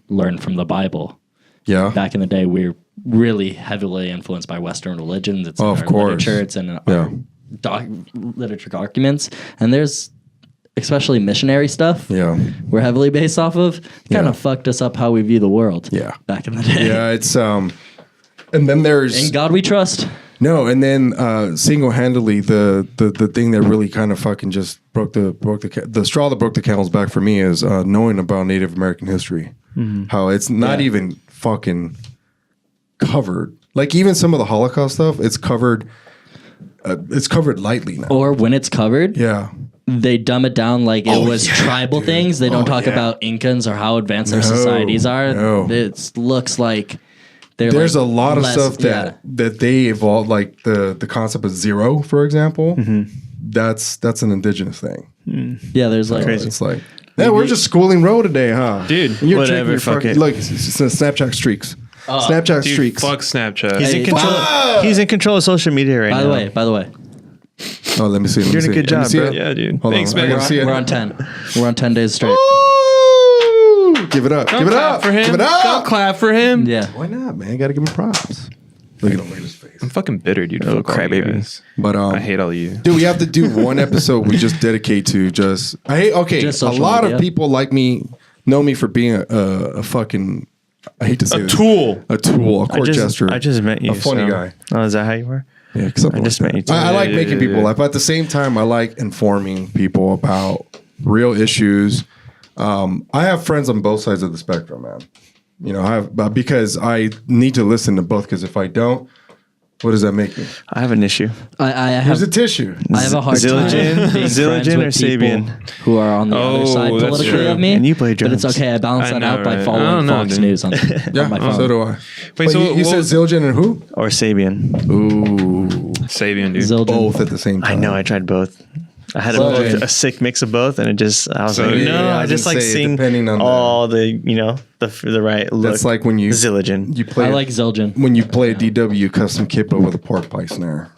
S5: learned from the Bible.
S1: Yeah.
S5: Back in the day, we're really heavily influenced by Western religions. It's in
S1: Of
S5: our
S1: course.
S5: literature, it's in
S1: Yeah.
S5: our literature documents, and there's especially missionary stuff.
S1: Yeah.
S5: We're heavily based off of. Kind
S1: Yeah.
S5: of fucked us up how we view the world.
S1: Yeah.
S5: Back in the day.
S1: Yeah. It's and then there's
S5: In God we trust.
S1: no, and then single-handedly the thing that really kind of fucking just broke the straw that broke the camel's back for me is knowing about Native American history. How it's not
S5: Yeah.
S1: even fucking covered. Like even some of the Holocaust stuff, it's covered lightly now.
S5: Or when it's covered,
S1: Yeah.
S5: they dumb it down like it was tribal things. They don't talk
S1: yeah.
S5: about Incans or how advanced their
S1: No,
S5: societies are.
S1: no.
S5: It looks like
S1: There's
S5: like
S1: a lot of
S5: less-
S1: stuff that they evolved, like the concept of zero, for example. That's an indigenous thing.
S5: Yeah, there's like
S1: It's like, yeah, we're just schooling Ro today, huh?
S4: Dude,
S1: And you're
S3: whatever,
S1: taking your
S3: fuck
S1: fucking-
S3: it.
S1: Look, it's Snapchat streaks. Snapchat
S4: dude,
S1: streaks.
S4: fuck Snapchat.
S3: He's in
S5: Hey,
S3: control. He's in control of social media right
S5: by
S3: now.
S5: the way,
S1: Oh, let me see.
S3: You're doing a good job, bro.
S4: Yeah, dude.
S1: Hold
S4: Thanks,
S1: on, I
S4: man.
S1: gotta see it.
S5: we're on 10. We're on 10 days straight.
S1: Ooh, give it up.
S4: Don't
S1: Give it
S4: clap
S1: up.
S4: for him.
S1: Give it
S4: Don't
S1: up.
S4: clap for him.
S5: Yeah.
S1: Why not, man? Gotta give him props. Look at him. Look at his face.
S4: I'm fucking bitter, dude.
S3: Oh,
S4: Fuck all you
S3: crybaby.
S4: guys.
S1: But
S4: I hate all of you.
S1: dude, we have to do one episode we just dedicate to just. I hate. Okay,
S5: Just
S1: a
S5: social
S1: lot
S5: media.
S1: of people like me know me for being a fucking. I hate to say
S4: A
S1: this.
S4: tool.
S1: A tool. A court jester.
S3: I just met you.
S1: A funny
S3: so-
S1: guy.
S3: Oh, is that how you were?
S1: Yeah, something
S3: I just
S1: like
S3: met you
S1: that.
S3: too.
S1: I like
S4: Yeah,
S1: making
S4: yeah,
S1: people
S4: yeah.
S1: laugh, but at the same time, I like informing people about real issues. I have friends on both sides of the spectrum, man. You know, I have because I need to listen to both. Because if I don't, what does that make me?
S3: I have an issue.
S5: I
S1: Here's
S5: have
S1: a tissue.
S5: I have a hard
S3: Zildjian-
S5: time being
S3: Zildjian
S5: friends
S3: or
S5: with people
S3: Sabian?
S5: who are on the other
S4: Oh,
S5: side
S4: that's
S5: politically
S4: true.
S5: of me.
S3: And you play
S5: But it's
S3: drums.
S5: okay. I balance
S4: I
S5: that
S4: know,
S5: out by
S4: right? I
S5: following
S4: don't know,
S5: Fox
S4: dude.
S5: News on
S1: Yeah,
S5: my phone.
S1: so do I.
S4: Wait,
S1: But
S4: so
S1: you
S4: what
S1: said
S4: was-
S1: Zildjian and who?
S3: Or Sabian.
S1: Ooh,
S4: Sabian, dude.
S5: Zildjian.
S1: both at the same time.
S3: I know. I tried both. I had
S1: Zildjian.
S3: a sick mix of both, and it just I was
S4: So,
S3: like,
S4: yeah,
S3: no,
S1: I
S3: I just
S1: was
S3: like
S1: gonna say,
S3: seeing
S1: depending on
S3: all the the right look.
S1: That's like when you
S3: Zildjian.
S1: you play
S5: I like Zildjian.
S1: when you play a DW custom kippo with a pork pie snare.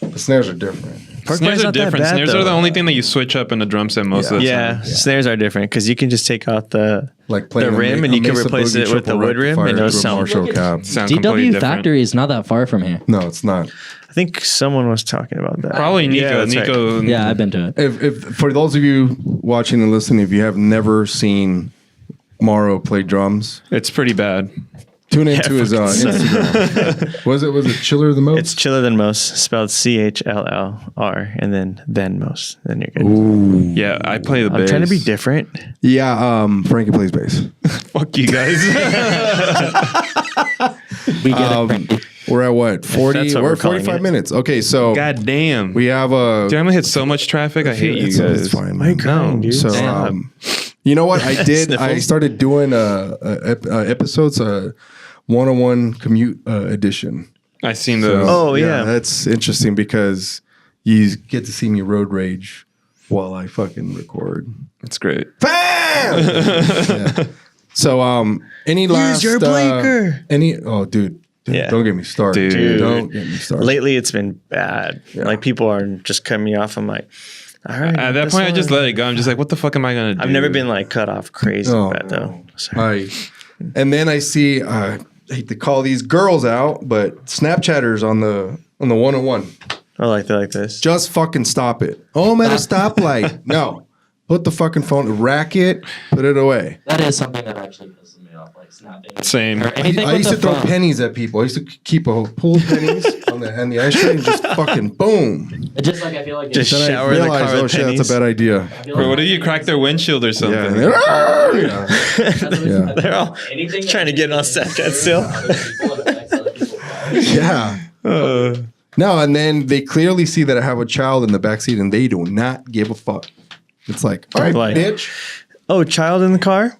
S1: The snares are different.
S3: Pork
S4: Snares
S3: pie's
S4: are
S3: not that
S4: different.
S3: bad,
S4: Snares
S3: though.
S4: are the only thing that you switch up in a drum set most of the
S3: Yeah,
S4: time.
S3: snares are different because you can just take out the
S1: Like playing
S3: rim
S1: a
S3: and you can
S1: Mesa
S3: replace
S1: Boogie
S3: it with the
S1: triple
S3: wood rim and
S1: rectifier
S3: it'll
S1: to a
S3: sound.
S1: Marshall cab.
S4: Sound completely
S5: DW
S4: different.
S5: Factory is not that far from here.
S1: No, it's not.
S3: I think someone was talking about that.
S4: Probably Nico.
S3: Yeah, that's right.
S4: Nico.
S5: Yeah, I've been to it.
S1: If for those of you watching and listening, if you have never seen Morrow play drums,
S4: It's pretty bad.
S1: tune into his Instagram. Was it Chiller the Most?
S3: It's chiller than most, spelled CHLLR, and then most. Then you're good.
S4: Yeah, I play the
S3: I'm
S4: bass.
S3: trying to be different.
S1: Yeah, Frankie plays bass.
S4: Fuck you guys.
S5: We get it.
S1: We're at what? 40?
S3: that's what
S1: We're
S3: we're
S1: at
S3: calling
S1: 45
S3: it.
S1: minutes. Okay, so
S4: God damn.
S1: we have a.
S4: Dude, I'm gonna hit so much traffic. I hate you
S1: It's
S4: guys.
S1: fine,
S3: Why are you
S1: man.
S3: crying, dude?
S1: So,
S3: Stop.
S1: you know what I did? I
S3: Sniffles?
S1: started doing episodes, one-on-one commute edition.
S4: I seen
S1: So,
S4: those.
S3: Oh, yeah.
S1: that's interesting because you get to see me road rage while I fucking record.
S4: It's great.
S1: Bam! Yeah. So, any last
S3: your blinker.
S1: Dude,
S3: Yeah.
S1: don't get me started.
S4: Dude.
S1: Don't get me started.
S3: Lately, it's been bad.
S1: Yeah.
S3: Like people are just cutting me off. I'm like, all right.
S4: At that
S3: this
S4: point, I just
S3: one.
S4: let it go. I'm just like, what the fuck am I gonna do?
S3: I've never been like cut off crazy
S1: Oh,
S3: bad though. Sorry.
S1: And then I see, I hate to call these girls out, but Snapchatters on the 101.
S3: I like that like this.
S1: Just fucking stop it. Oh, I'm at a stoplight. No. Put the fucking phone, rack it, put it away.
S2: That is something that actually pisses me off, like snapping.
S4: Same.
S2: Or anything
S1: I
S2: with
S1: used to
S2: the
S1: throw
S2: phone.
S1: pennies at people. I used to keep a pool of pennies on the ice tray and just fucking boom.
S2: It just like I feel like
S3: Just
S2: it's,
S1: Then
S3: shower
S1: I
S3: the
S1: realized,
S3: car
S1: oh
S3: with
S1: shit, that's
S3: pennies.
S1: a bad idea.
S2: I feel
S4: Bro,
S2: like
S4: what if you crack their windshield or something?
S1: Yeah. and they're, yeah.
S2: that's what-
S1: Yeah.
S3: They're all
S2: anything
S3: trying to get on Snapchat still.
S2: Other people and affects other people's lives.
S1: Yeah. No, and then they clearly see that I have a child in the backseat and they do not give a fuck. It's like, all right,
S3: Like-
S1: bitch.
S3: Oh, child in the car?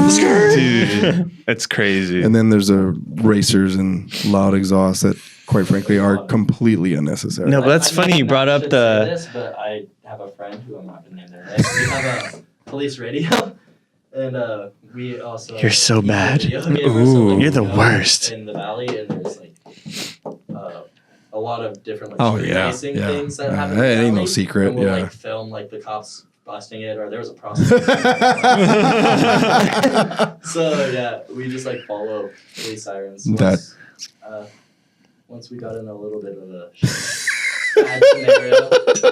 S4: Dude, that's crazy.
S1: And then there's racers and loud exhausts that, quite frankly, are completely unnecessary.
S3: No, but that's
S2: I
S3: funny. You
S2: maybe
S3: brought
S2: not
S3: up
S2: should
S3: the.
S2: say this, but I have a friend who I'm not gonna name their name. We have a police radio, and we also.
S3: You're so
S2: keep
S3: bad.
S2: video gamers,
S3: Ooh, you're the
S2: we go
S3: worst.
S2: In the valley, and there's like a lot of different like
S1: Oh,
S2: street
S1: yeah,
S2: racing
S1: yeah.
S2: things that happen.
S1: It
S2: in the
S1: ain't no
S2: valley,
S1: secret,
S2: and we'll,
S1: yeah.
S2: like film like the cops busting it, or there was a prostitute. So yeah, we just like follow police sirens. Once we got in a little bit of a bad scenario with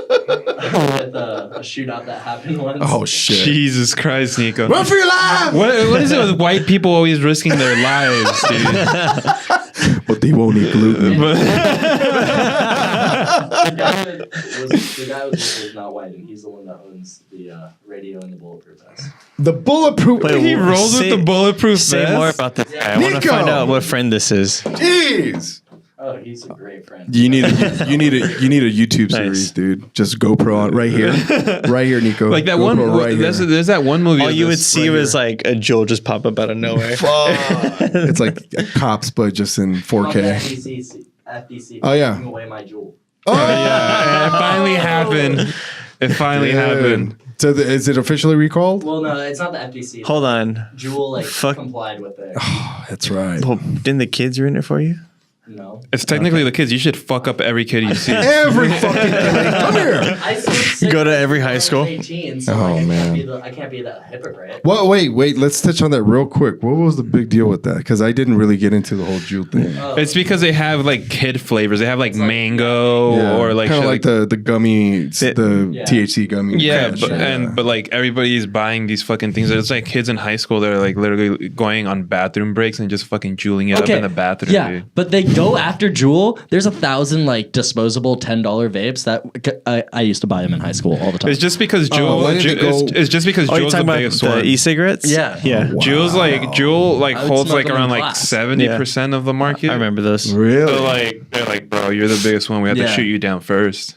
S2: a shootout that happened once.
S1: Oh, shit.
S4: Jesus Christ, Nico.
S1: Run for your life!
S4: What is it with white people always risking their lives, dude?
S1: But they won't eat gluten.
S2: The guy was not white, and he's the one that owns the radio and the bulletproof vest.
S1: The bulletproof.
S3: Wait,
S4: He rolls
S3: Say-
S4: with the bulletproof
S3: Say
S4: vest?
S3: more about this guy. I want to
S1: Nico!
S3: find out what friend this is.
S1: Jeez.
S2: Oh, he's a great friend.
S1: You need a YouTube series,
S3: Nice.
S1: dude. Just GoPro on right here, right here, Nico.
S4: Like that
S1: GoPro
S4: one.
S1: right
S4: There's,
S1: here.
S4: there's that one movie.
S3: All
S4: of
S3: you would
S4: this
S3: see
S4: right
S3: was
S4: here.
S3: like a Joel just pop up out of nowhere.
S1: It's like cops, but just in 4K.
S2: FDC
S1: Oh, yeah.
S2: taking away my jewel.
S1: Oh,
S4: Yeah, it finally happened. It finally happened.
S1: So is it officially recalled?
S2: Well, no, it's not the FDC.
S3: Hold on.
S2: Jewel like
S3: Fuck.
S2: complied with it.
S1: That's right.
S3: Well, didn't the kids ruin it for you?
S2: No.
S4: It's technically the kids. You should fuck up every kid you see.
S1: Every fucking thing. Come here.
S2: I still
S3: Go to every high school?
S2: 18, so
S1: Oh,
S2: like,
S1: man.
S2: I can't be the hypocrite.
S1: Well, wait. Let's touch on that real quick. What was the big deal with that? Because I didn't really get into the whole Jew thing.
S4: It's because they have like kid flavors. They have like mango or like
S1: kind of
S4: shit
S1: like the gummy, the
S2: Yeah.
S1: THC gummy.
S4: yeah,
S1: kind of
S4: but
S1: shit.
S4: like everybody's buying these fucking things. It's like kids in high school that are like literally going on bathroom breaks and just fucking juuling it up in the bathroom.
S5: Yeah,
S4: Dude.
S5: but they go after Juul. There's 1,000 like disposable $10 vapes that I used to buy them in high school all the time.
S4: It's just because Juul.
S1: why did it go-
S4: It's just because
S3: Oh, you're
S4: Juul's the
S3: talking about
S4: biggest
S3: the
S4: one.
S3: e-cigarettes?
S5: Yeah.
S3: Yeah.
S4: Juul's like Juul like
S5: I would
S4: holds
S5: smoke
S4: like
S5: them in
S4: around like
S5: class.
S4: 70% of the market.
S3: I remember those.
S1: Really?
S4: So like they're like, bro, you're the biggest one. We have to
S5: Yeah.
S4: shoot you down first.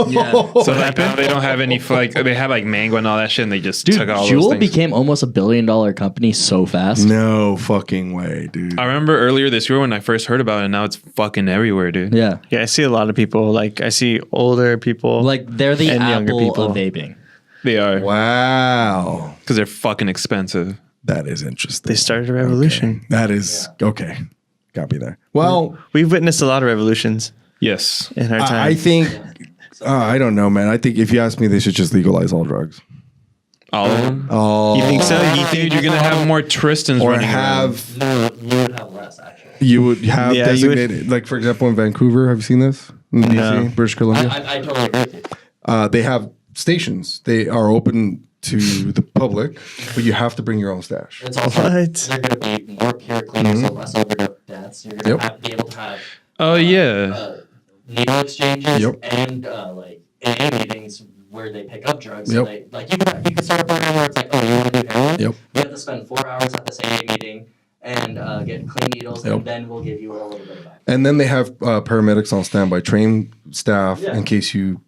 S5: Yeah.
S4: So like now they don't have any like they had like mango and all that shit, and they just
S5: Dude,
S4: took all those
S5: Juul
S4: things.
S5: became almost $1 billion company so fast.
S1: No fucking way, dude.
S4: I remember earlier this year when I first heard about it, and now it's fucking everywhere, dude.
S5: Yeah.
S3: Yeah, I see a lot of people. Like, I see older people.
S5: Like they're the
S3: And younger
S5: Apple
S3: people.
S5: of vaping.
S4: They are
S1: Wow.
S4: because they're fucking expensive.
S1: That is interesting.
S3: they started a revolution.
S1: That is okay. Got me there. Well,
S3: We've witnessed a lot of revolutions
S4: Yes.
S3: in our time.
S1: I think I don't know, man. I think if you ask me, they should just legalize all drugs.
S4: All of them.
S1: Oh,
S3: You think so? You
S4: Dude, you're gonna have more Tristans
S1: or
S4: running around.
S1: have
S2: No, you would have less actually.
S1: you would have
S3: Yeah, you would-
S1: designated, like for example, in Vancouver. Have you seen this? In
S3: No.
S1: BC, British Columbia.
S2: I totally agree with you.
S1: They have stations. They are open to the public, but you have to bring your own stash.
S2: It's also
S3: What?
S2: they're going to be more pure, cleaner, so less overdose deaths. You're going to
S1: Yep.
S2: be able to have
S4: Oh yeah.
S2: needle exchanges
S1: Yep.
S2: and like AA meetings where they pick up drugs.
S1: Yep.
S2: So they, like you can start a program where it's like, oh, you want to do heroin?
S1: Yep.
S2: You have to spend 4 hours at this AA meeting,
S5: and get clean needles,
S1: Yep.
S5: and then we'll give you a little bit of that.
S1: And then they have paramedics on standby, trained staff in case you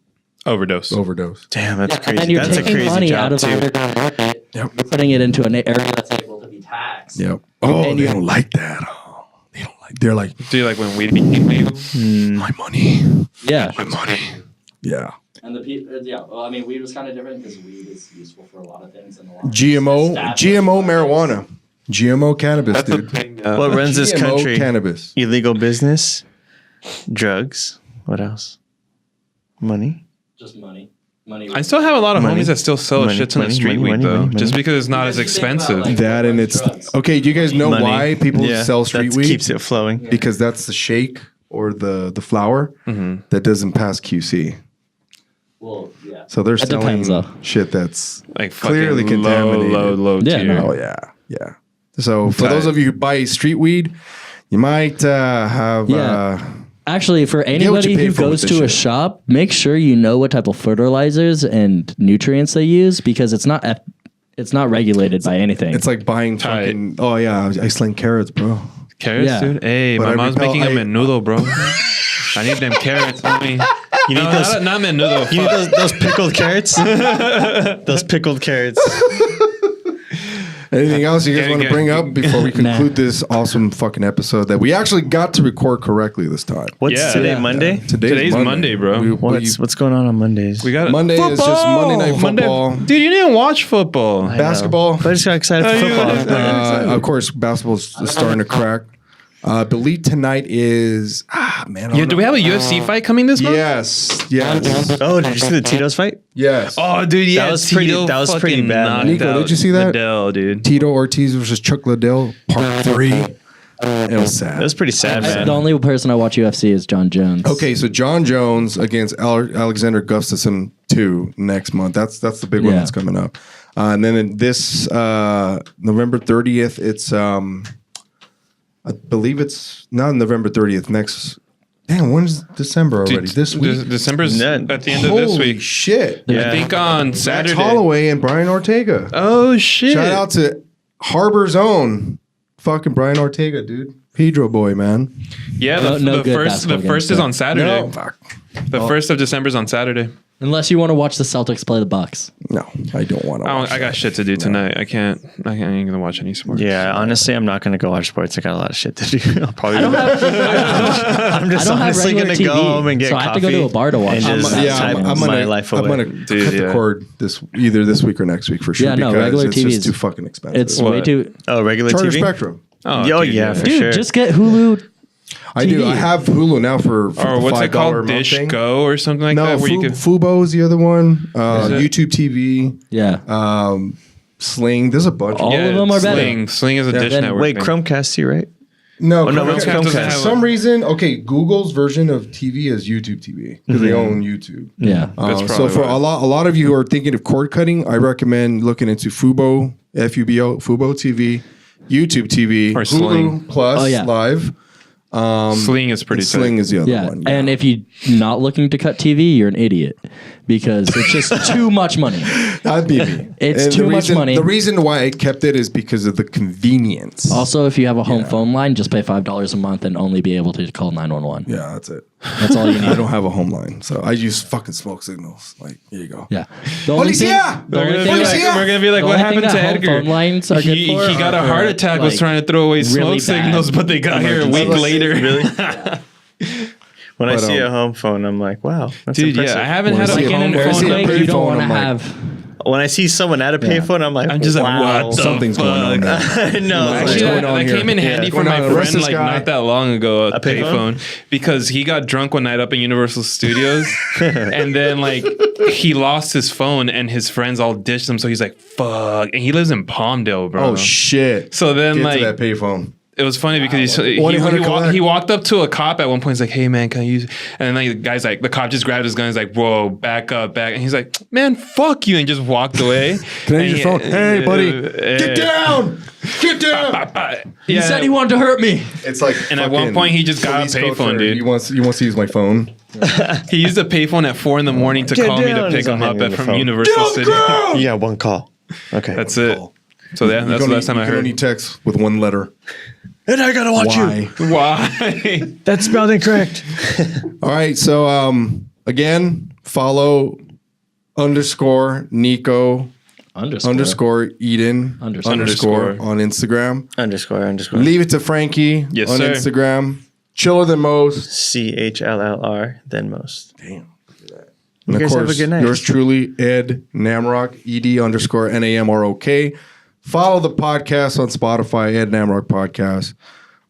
S4: Overdose.
S1: overdose.
S3: Damn, that's
S5: And
S3: crazy.
S5: then you're
S3: That's a
S5: taking
S3: crazy
S5: money out
S3: job
S5: of the
S3: too.
S5: underground market,
S1: Yep.
S5: you're putting it into an area that's able to be taxed.
S1: Yep. Oh,
S5: And
S1: they
S5: you-
S1: don't like that. Oh, they don't like. They're like,
S4: Do you like when weed became legal?
S1: my money,
S5: Yeah.
S1: my money. Yeah.
S5: And the people, well, I mean, weed was kind of different because weed is useful for a lot of things. And a lot of
S1: GMO marijuana, GMO cannabis,
S4: That's the
S1: dude.
S4: thing.
S3: What runs this
S1: GMO
S3: country?
S1: cannabis.
S3: Illegal business, drugs. What else? Money.
S5: Just money. Money.
S4: I still have a lot of
S3: Money.
S4: homies that still sell
S3: Money,
S4: shits in the
S3: money,
S4: street
S3: money,
S4: weed
S3: money,
S4: though,
S3: money,
S4: just
S3: money.
S4: because it's not as
S5: You guys think about,
S4: expensive.
S5: like,
S1: That and it's
S5: drugs.
S1: okay. Do you guys know
S3: Money.
S1: why people
S3: Yeah,
S1: sell street
S3: that
S1: weed?
S3: keeps it flowing.
S1: Because that's the shake or the flour
S4: Mm-hmm.
S1: that doesn't pass QC.
S5: Well, yeah.
S1: So they're
S5: That
S1: selling
S5: depends, though.
S1: shit that's
S4: Like
S1: clearly
S4: fucking
S1: contaminated.
S4: low
S5: Yeah,
S4: tier.
S5: no.
S1: Oh yeah. So for those of you who buy street weed, you might have.
S5: Yeah. Actually, for
S1: what you
S5: anybody
S1: pay
S5: who
S1: for with
S5: goes
S1: this
S5: to a
S1: shit.
S5: shop, make sure you know what type of fertilizers and nutrients they use because it's not regulated by anything.
S1: It's like buying
S4: Tight.
S1: fucking. Oh yeah, I sling carrots, bro.
S4: Carrots,
S5: Yeah.
S4: dude. Hey,
S1: But
S4: my
S1: I
S4: mom's
S1: repel-
S4: making a
S1: I-
S4: menudo, bro. I need them carrots, homie.
S3: You need
S4: No,
S3: those.
S4: not menudo.
S3: You need
S4: fuck.
S3: those pickled carrots. Those pickled carrots.
S1: Anything else you guys
S4: Get-
S1: want to
S4: get-
S1: bring up before we conclude this awesome fucking episode that we actually got to record correctly this time?
S3: What's
S4: Yeah.
S3: today?
S5: Yeah.
S3: Monday.
S4: Today's Monday, bro.
S3: What's going on Mondays?
S4: We got
S1: Monday is just Monday Night Football.
S4: Dude, you didn't watch football.
S3: I know.
S1: basketball.
S3: But I just got excited for football.
S1: Of course, basketball's starting to crack. I believe tonight is man. I
S4: Yeah,
S1: don't
S4: do we
S1: know.
S4: have a UFC fight coming this month?
S1: Yes.
S3: Oh, did you see the Tito's fight?
S1: Yes.
S4: Oh, dude, yeah,
S3: That was pretty-
S4: Tito
S3: that was
S4: fucking
S3: pretty bad,
S4: knocked
S1: Nico,
S4: out
S1: did you see that?
S4: Liddell, dude.
S1: Tito Ortiz versus Chuck Liddell, part 3. It was sad.
S3: That was pretty sad, man.
S5: The only person I watch UFC is John Jones.
S1: Okay, so John Jones against Alexander Gustafsson 2 next month. That's the big one
S5: Yeah.
S1: that's coming up. And then in this November 30th, it's I believe it's not November 30th. Next, damn, when's December already? This week.
S4: December's
S3: Yeah.
S4: at the end of this
S1: Holy
S4: week.
S1: shit!
S3: Yeah.
S4: I think on
S1: Max
S4: Saturday.
S1: Holloway and Brian Ortega.
S4: Oh shit!
S1: Shout out to Harbor's own fucking Brian Ortega, dude. Pedro boy, man.
S4: Yeah,
S5: No
S4: the
S5: good
S4: first
S5: basketball
S4: is
S5: games,
S4: on Saturday.
S1: No, fuck.
S4: The 1st of December is on Saturday.
S5: Unless you want to watch the Celtics play the Bucks.
S1: No, I don't want to.
S4: I got shit to do tonight. I ain't gonna watch any sports.
S3: Yeah, honestly, I'm not gonna go watch sports. I got a lot of shit to do. I'll probably.
S5: I don't have
S3: I'm just
S5: I don't have
S3: honestly
S5: regular
S3: gonna
S5: TV,
S3: go home and get
S5: so I have
S3: coffee.
S5: to go to a bar to watch
S3: and
S5: it.
S3: just
S1: I'm
S3: time my life away.
S1: gonna
S4: Dude,
S1: cut the
S4: yeah.
S1: cord either this week or next week for sure.
S5: Yeah, no,
S1: because
S5: regular
S1: it's
S5: TV
S1: just
S5: is-
S1: too fucking expensive.
S5: It's way
S4: What?
S5: too.
S3: Oh, regular
S1: Charter
S3: TV.
S1: Spectrum.
S4: Oh,
S3: Oh,
S4: dude,
S3: yeah, for
S5: Dude,
S3: sure.
S5: just get Hulu.
S1: I do.
S5: TV.
S1: I have Hulu now for
S4: Or
S1: the
S4: what's it
S1: $5
S4: called?
S1: month
S4: Dish
S1: thing.
S4: Go or something like
S1: No,
S4: that. Where you can.
S1: Fubo is the other one.
S4: it?
S1: YouTube TV.
S5: Yeah.
S1: Sling. There's a bunch.
S5: All of them are better.
S4: Sling is a Dish
S5: then-
S4: Network.
S3: Wait,
S4: thing.
S3: Chromecast too, right?
S1: No,
S3: no,
S1: Chromecast
S3: Chromecast doesn't
S1: For
S3: have
S1: some reason, okay, Google's version of TV is YouTube TV because they own YouTube.
S5: Yeah.
S4: That's
S1: So
S4: probably
S1: for
S4: why.
S1: a lot of you who are thinking of cord cutting, I recommend looking into Fubo, Fubo, Fubo TV, YouTube TV,
S4: Or
S1: Hulu
S4: Sling.
S1: Plus
S5: Oh, yeah.
S1: Live.
S4: Sling is pretty.
S1: And Sling
S4: tight.
S1: is the other
S5: Yeah.
S1: one.
S5: And if you're not looking to cut TV, you're an idiot because it's just too much money.
S1: that'd be me.
S5: It's
S1: And
S5: too
S1: the
S5: much
S1: reason-
S5: money.
S1: The reason why I kept it is because of the convenience.
S5: Also, if you have a home phone line, just pay $5 a month and only be able to call 911.
S1: Yeah, that's it.
S5: That's all you
S1: I
S5: need.
S1: don't have a home line, so I use fucking smoke signals. Like, here you go.
S5: Yeah. The only thing,
S1: Policia!
S5: the
S4: We're
S5: only
S4: gonna,
S5: thing
S4: be
S5: that-
S4: like, we're gonna be like,
S5: the
S4: what
S5: only
S4: happened
S5: thing
S4: to
S5: that home
S4: Edgar?
S5: phone lines are good
S4: He
S5: for
S4: got a
S5: are
S4: heart
S5: for,
S4: attack. Was
S5: like,
S4: trying to throw away
S5: really
S4: smoke signals,
S5: bad
S4: but they got here a week
S5: emergencies.
S4: later.
S3: Really? When I
S1: But,
S3: see a home phone, I'm like, wow, that's
S4: Dude,
S3: impressive.
S4: yeah, I haven't
S1: When
S4: had
S1: I
S4: a
S1: see a
S5: like in
S4: home
S5: an
S1: phone,
S4: phone.
S1: see a
S5: earthquake, you don't
S1: payphone,
S5: want to
S1: I'm like,
S5: have.
S3: When I see someone at a payphone, I'm like,
S4: I'm just like,
S3: wow.
S4: what the
S1: Something's going on
S4: fuck?
S1: there.
S3: I know.
S1: What's
S4: Actually,
S1: going
S4: that,
S1: on
S4: that
S1: here?
S4: came in handy for
S1: Going
S4: my
S1: on, arrest
S4: friend
S1: this
S4: like
S1: guy.
S4: not that long ago. A
S3: payphone?
S4: payphone because he got drunk one night up in Universal Studios, and then like he lost his phone, and his friends all ditched him. So he's like, "Fuck!" And he lives in Palmdale, bro.
S1: Oh shit!
S4: So then
S1: Get
S4: like
S1: to that payphone.
S4: it was funny because he
S1: 1-800 collect.
S4: he walked up to a cop at one point. He's like, "Hey man, can I use?" And then like the guy's like, the cop just grabbed his gun. He's like, "Whoa, back up, back!" And he's like, "Man, fuck you!" And just walked away.
S1: Can I
S4: And
S1: use your phone? Hey, buddy, get down! Get down!
S5: He said he wanted to hurt me.
S1: It's like,
S4: And at one
S1: fucking
S4: point, he just got a
S1: police code
S4: payphone,
S1: for,
S4: dude.
S1: He wants to use my phone.
S4: He used a payphone at 4 a.m. to
S3: Get
S4: call me to
S3: down.
S4: pick
S3: He's
S4: him
S3: not
S4: up
S3: hanging the
S4: from
S3: phone.
S4: Universal City.
S3: You got one call. Okay.
S4: That's it. So yeah, that's the last time I
S1: You can
S4: heard.
S1: only text with one letter.
S3: And I gotta watch
S1: Why?
S4: Why?
S3: That's spelled incorrect.
S1: All right. So again, follow _Nico Eden
S5: Underscore.
S1: on Instagram.
S3: underscore.
S1: Leave it to Frankie
S4: Yes,
S1: on
S4: sir.
S1: Instagram. Chiller than most.
S3: CHLLR than most.
S1: Damn.
S3: You
S1: And
S3: guys
S1: of
S3: have
S1: course,
S3: a good night.
S1: yours truly, Ed Namrok, ED_NAMROK. Follow the podcast on Spotify, Ed Namrok Podcast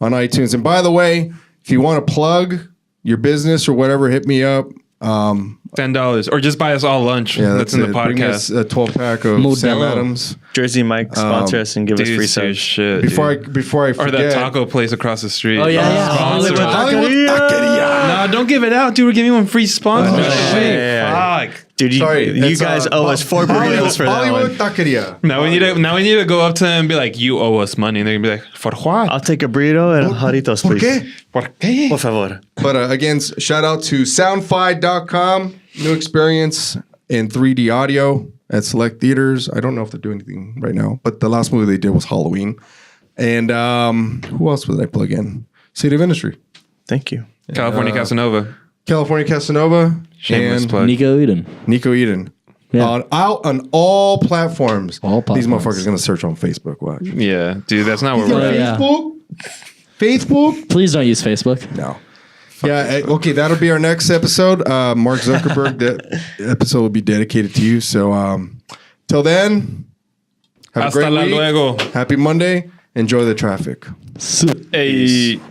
S1: on iTunes. And by the way, if you want to plug your business or whatever, hit me up.
S4: $10 or just buy us all lunch.
S1: Yeah,
S4: that's in the
S1: Bring us
S4: podcast.
S1: a 12-pack of
S5: Modelo.
S1: Sam Adams.
S3: Jersey Mike sponsor us and give us
S4: Dude,
S3: free
S4: serious
S3: subs.
S4: shit.
S1: Before I
S4: dude.
S1: forget,
S4: Or that taco place across the street.
S5: Oh, yeah.
S4: Sponsor us.
S1: Hollywood Taqueria.
S4: Nah, don't give it out, dude. We're giving one free sponsor.
S3: yeah.
S4: Fuck.
S3: Dude,
S1: Sorry,
S3: you
S1: it's,
S3: guys owe us 4 burritos for that
S1: Hollywood
S3: one.
S1: Taqueria.
S4: Now we need to go up to them and be like, you owe us money. And they're gonna be like, for what?
S3: I'll take a burrito and Jaritos,
S1: ¿Por
S3: please.
S1: qué?
S4: ¿Por qué?
S3: Por favor.
S1: But again, shout out to soundfi.com. New experience in 3D audio at select theaters. I don't know if they're doing anything right now, but the last movie they did was Halloween. And who else would I plug in? City of Industry.
S3: Thank you.
S4: California Casanova.
S1: California Casanova.
S4: Shameless
S1: and
S4: plug.
S5: Nico Eden.
S1: Nico Eden.
S5: Yeah.
S1: Out on all platforms.
S5: All
S1: These
S5: platforms.
S1: motherfuckers going to search on Facebook. Watch.
S4: Yeah, dude, that's not where
S5: Oh,
S4: we're at.
S5: yeah.
S1: Facebook?
S5: Please don't use Facebook.
S1: No. Yeah, okay, that'll be our next episode. Mark Zuckerberg, that episode will be dedicated to you. So till then, have a
S4: Hasta
S1: great
S4: la
S1: week.
S4: luego.
S1: Happy Monday. Enjoy the traffic.
S4: Hey.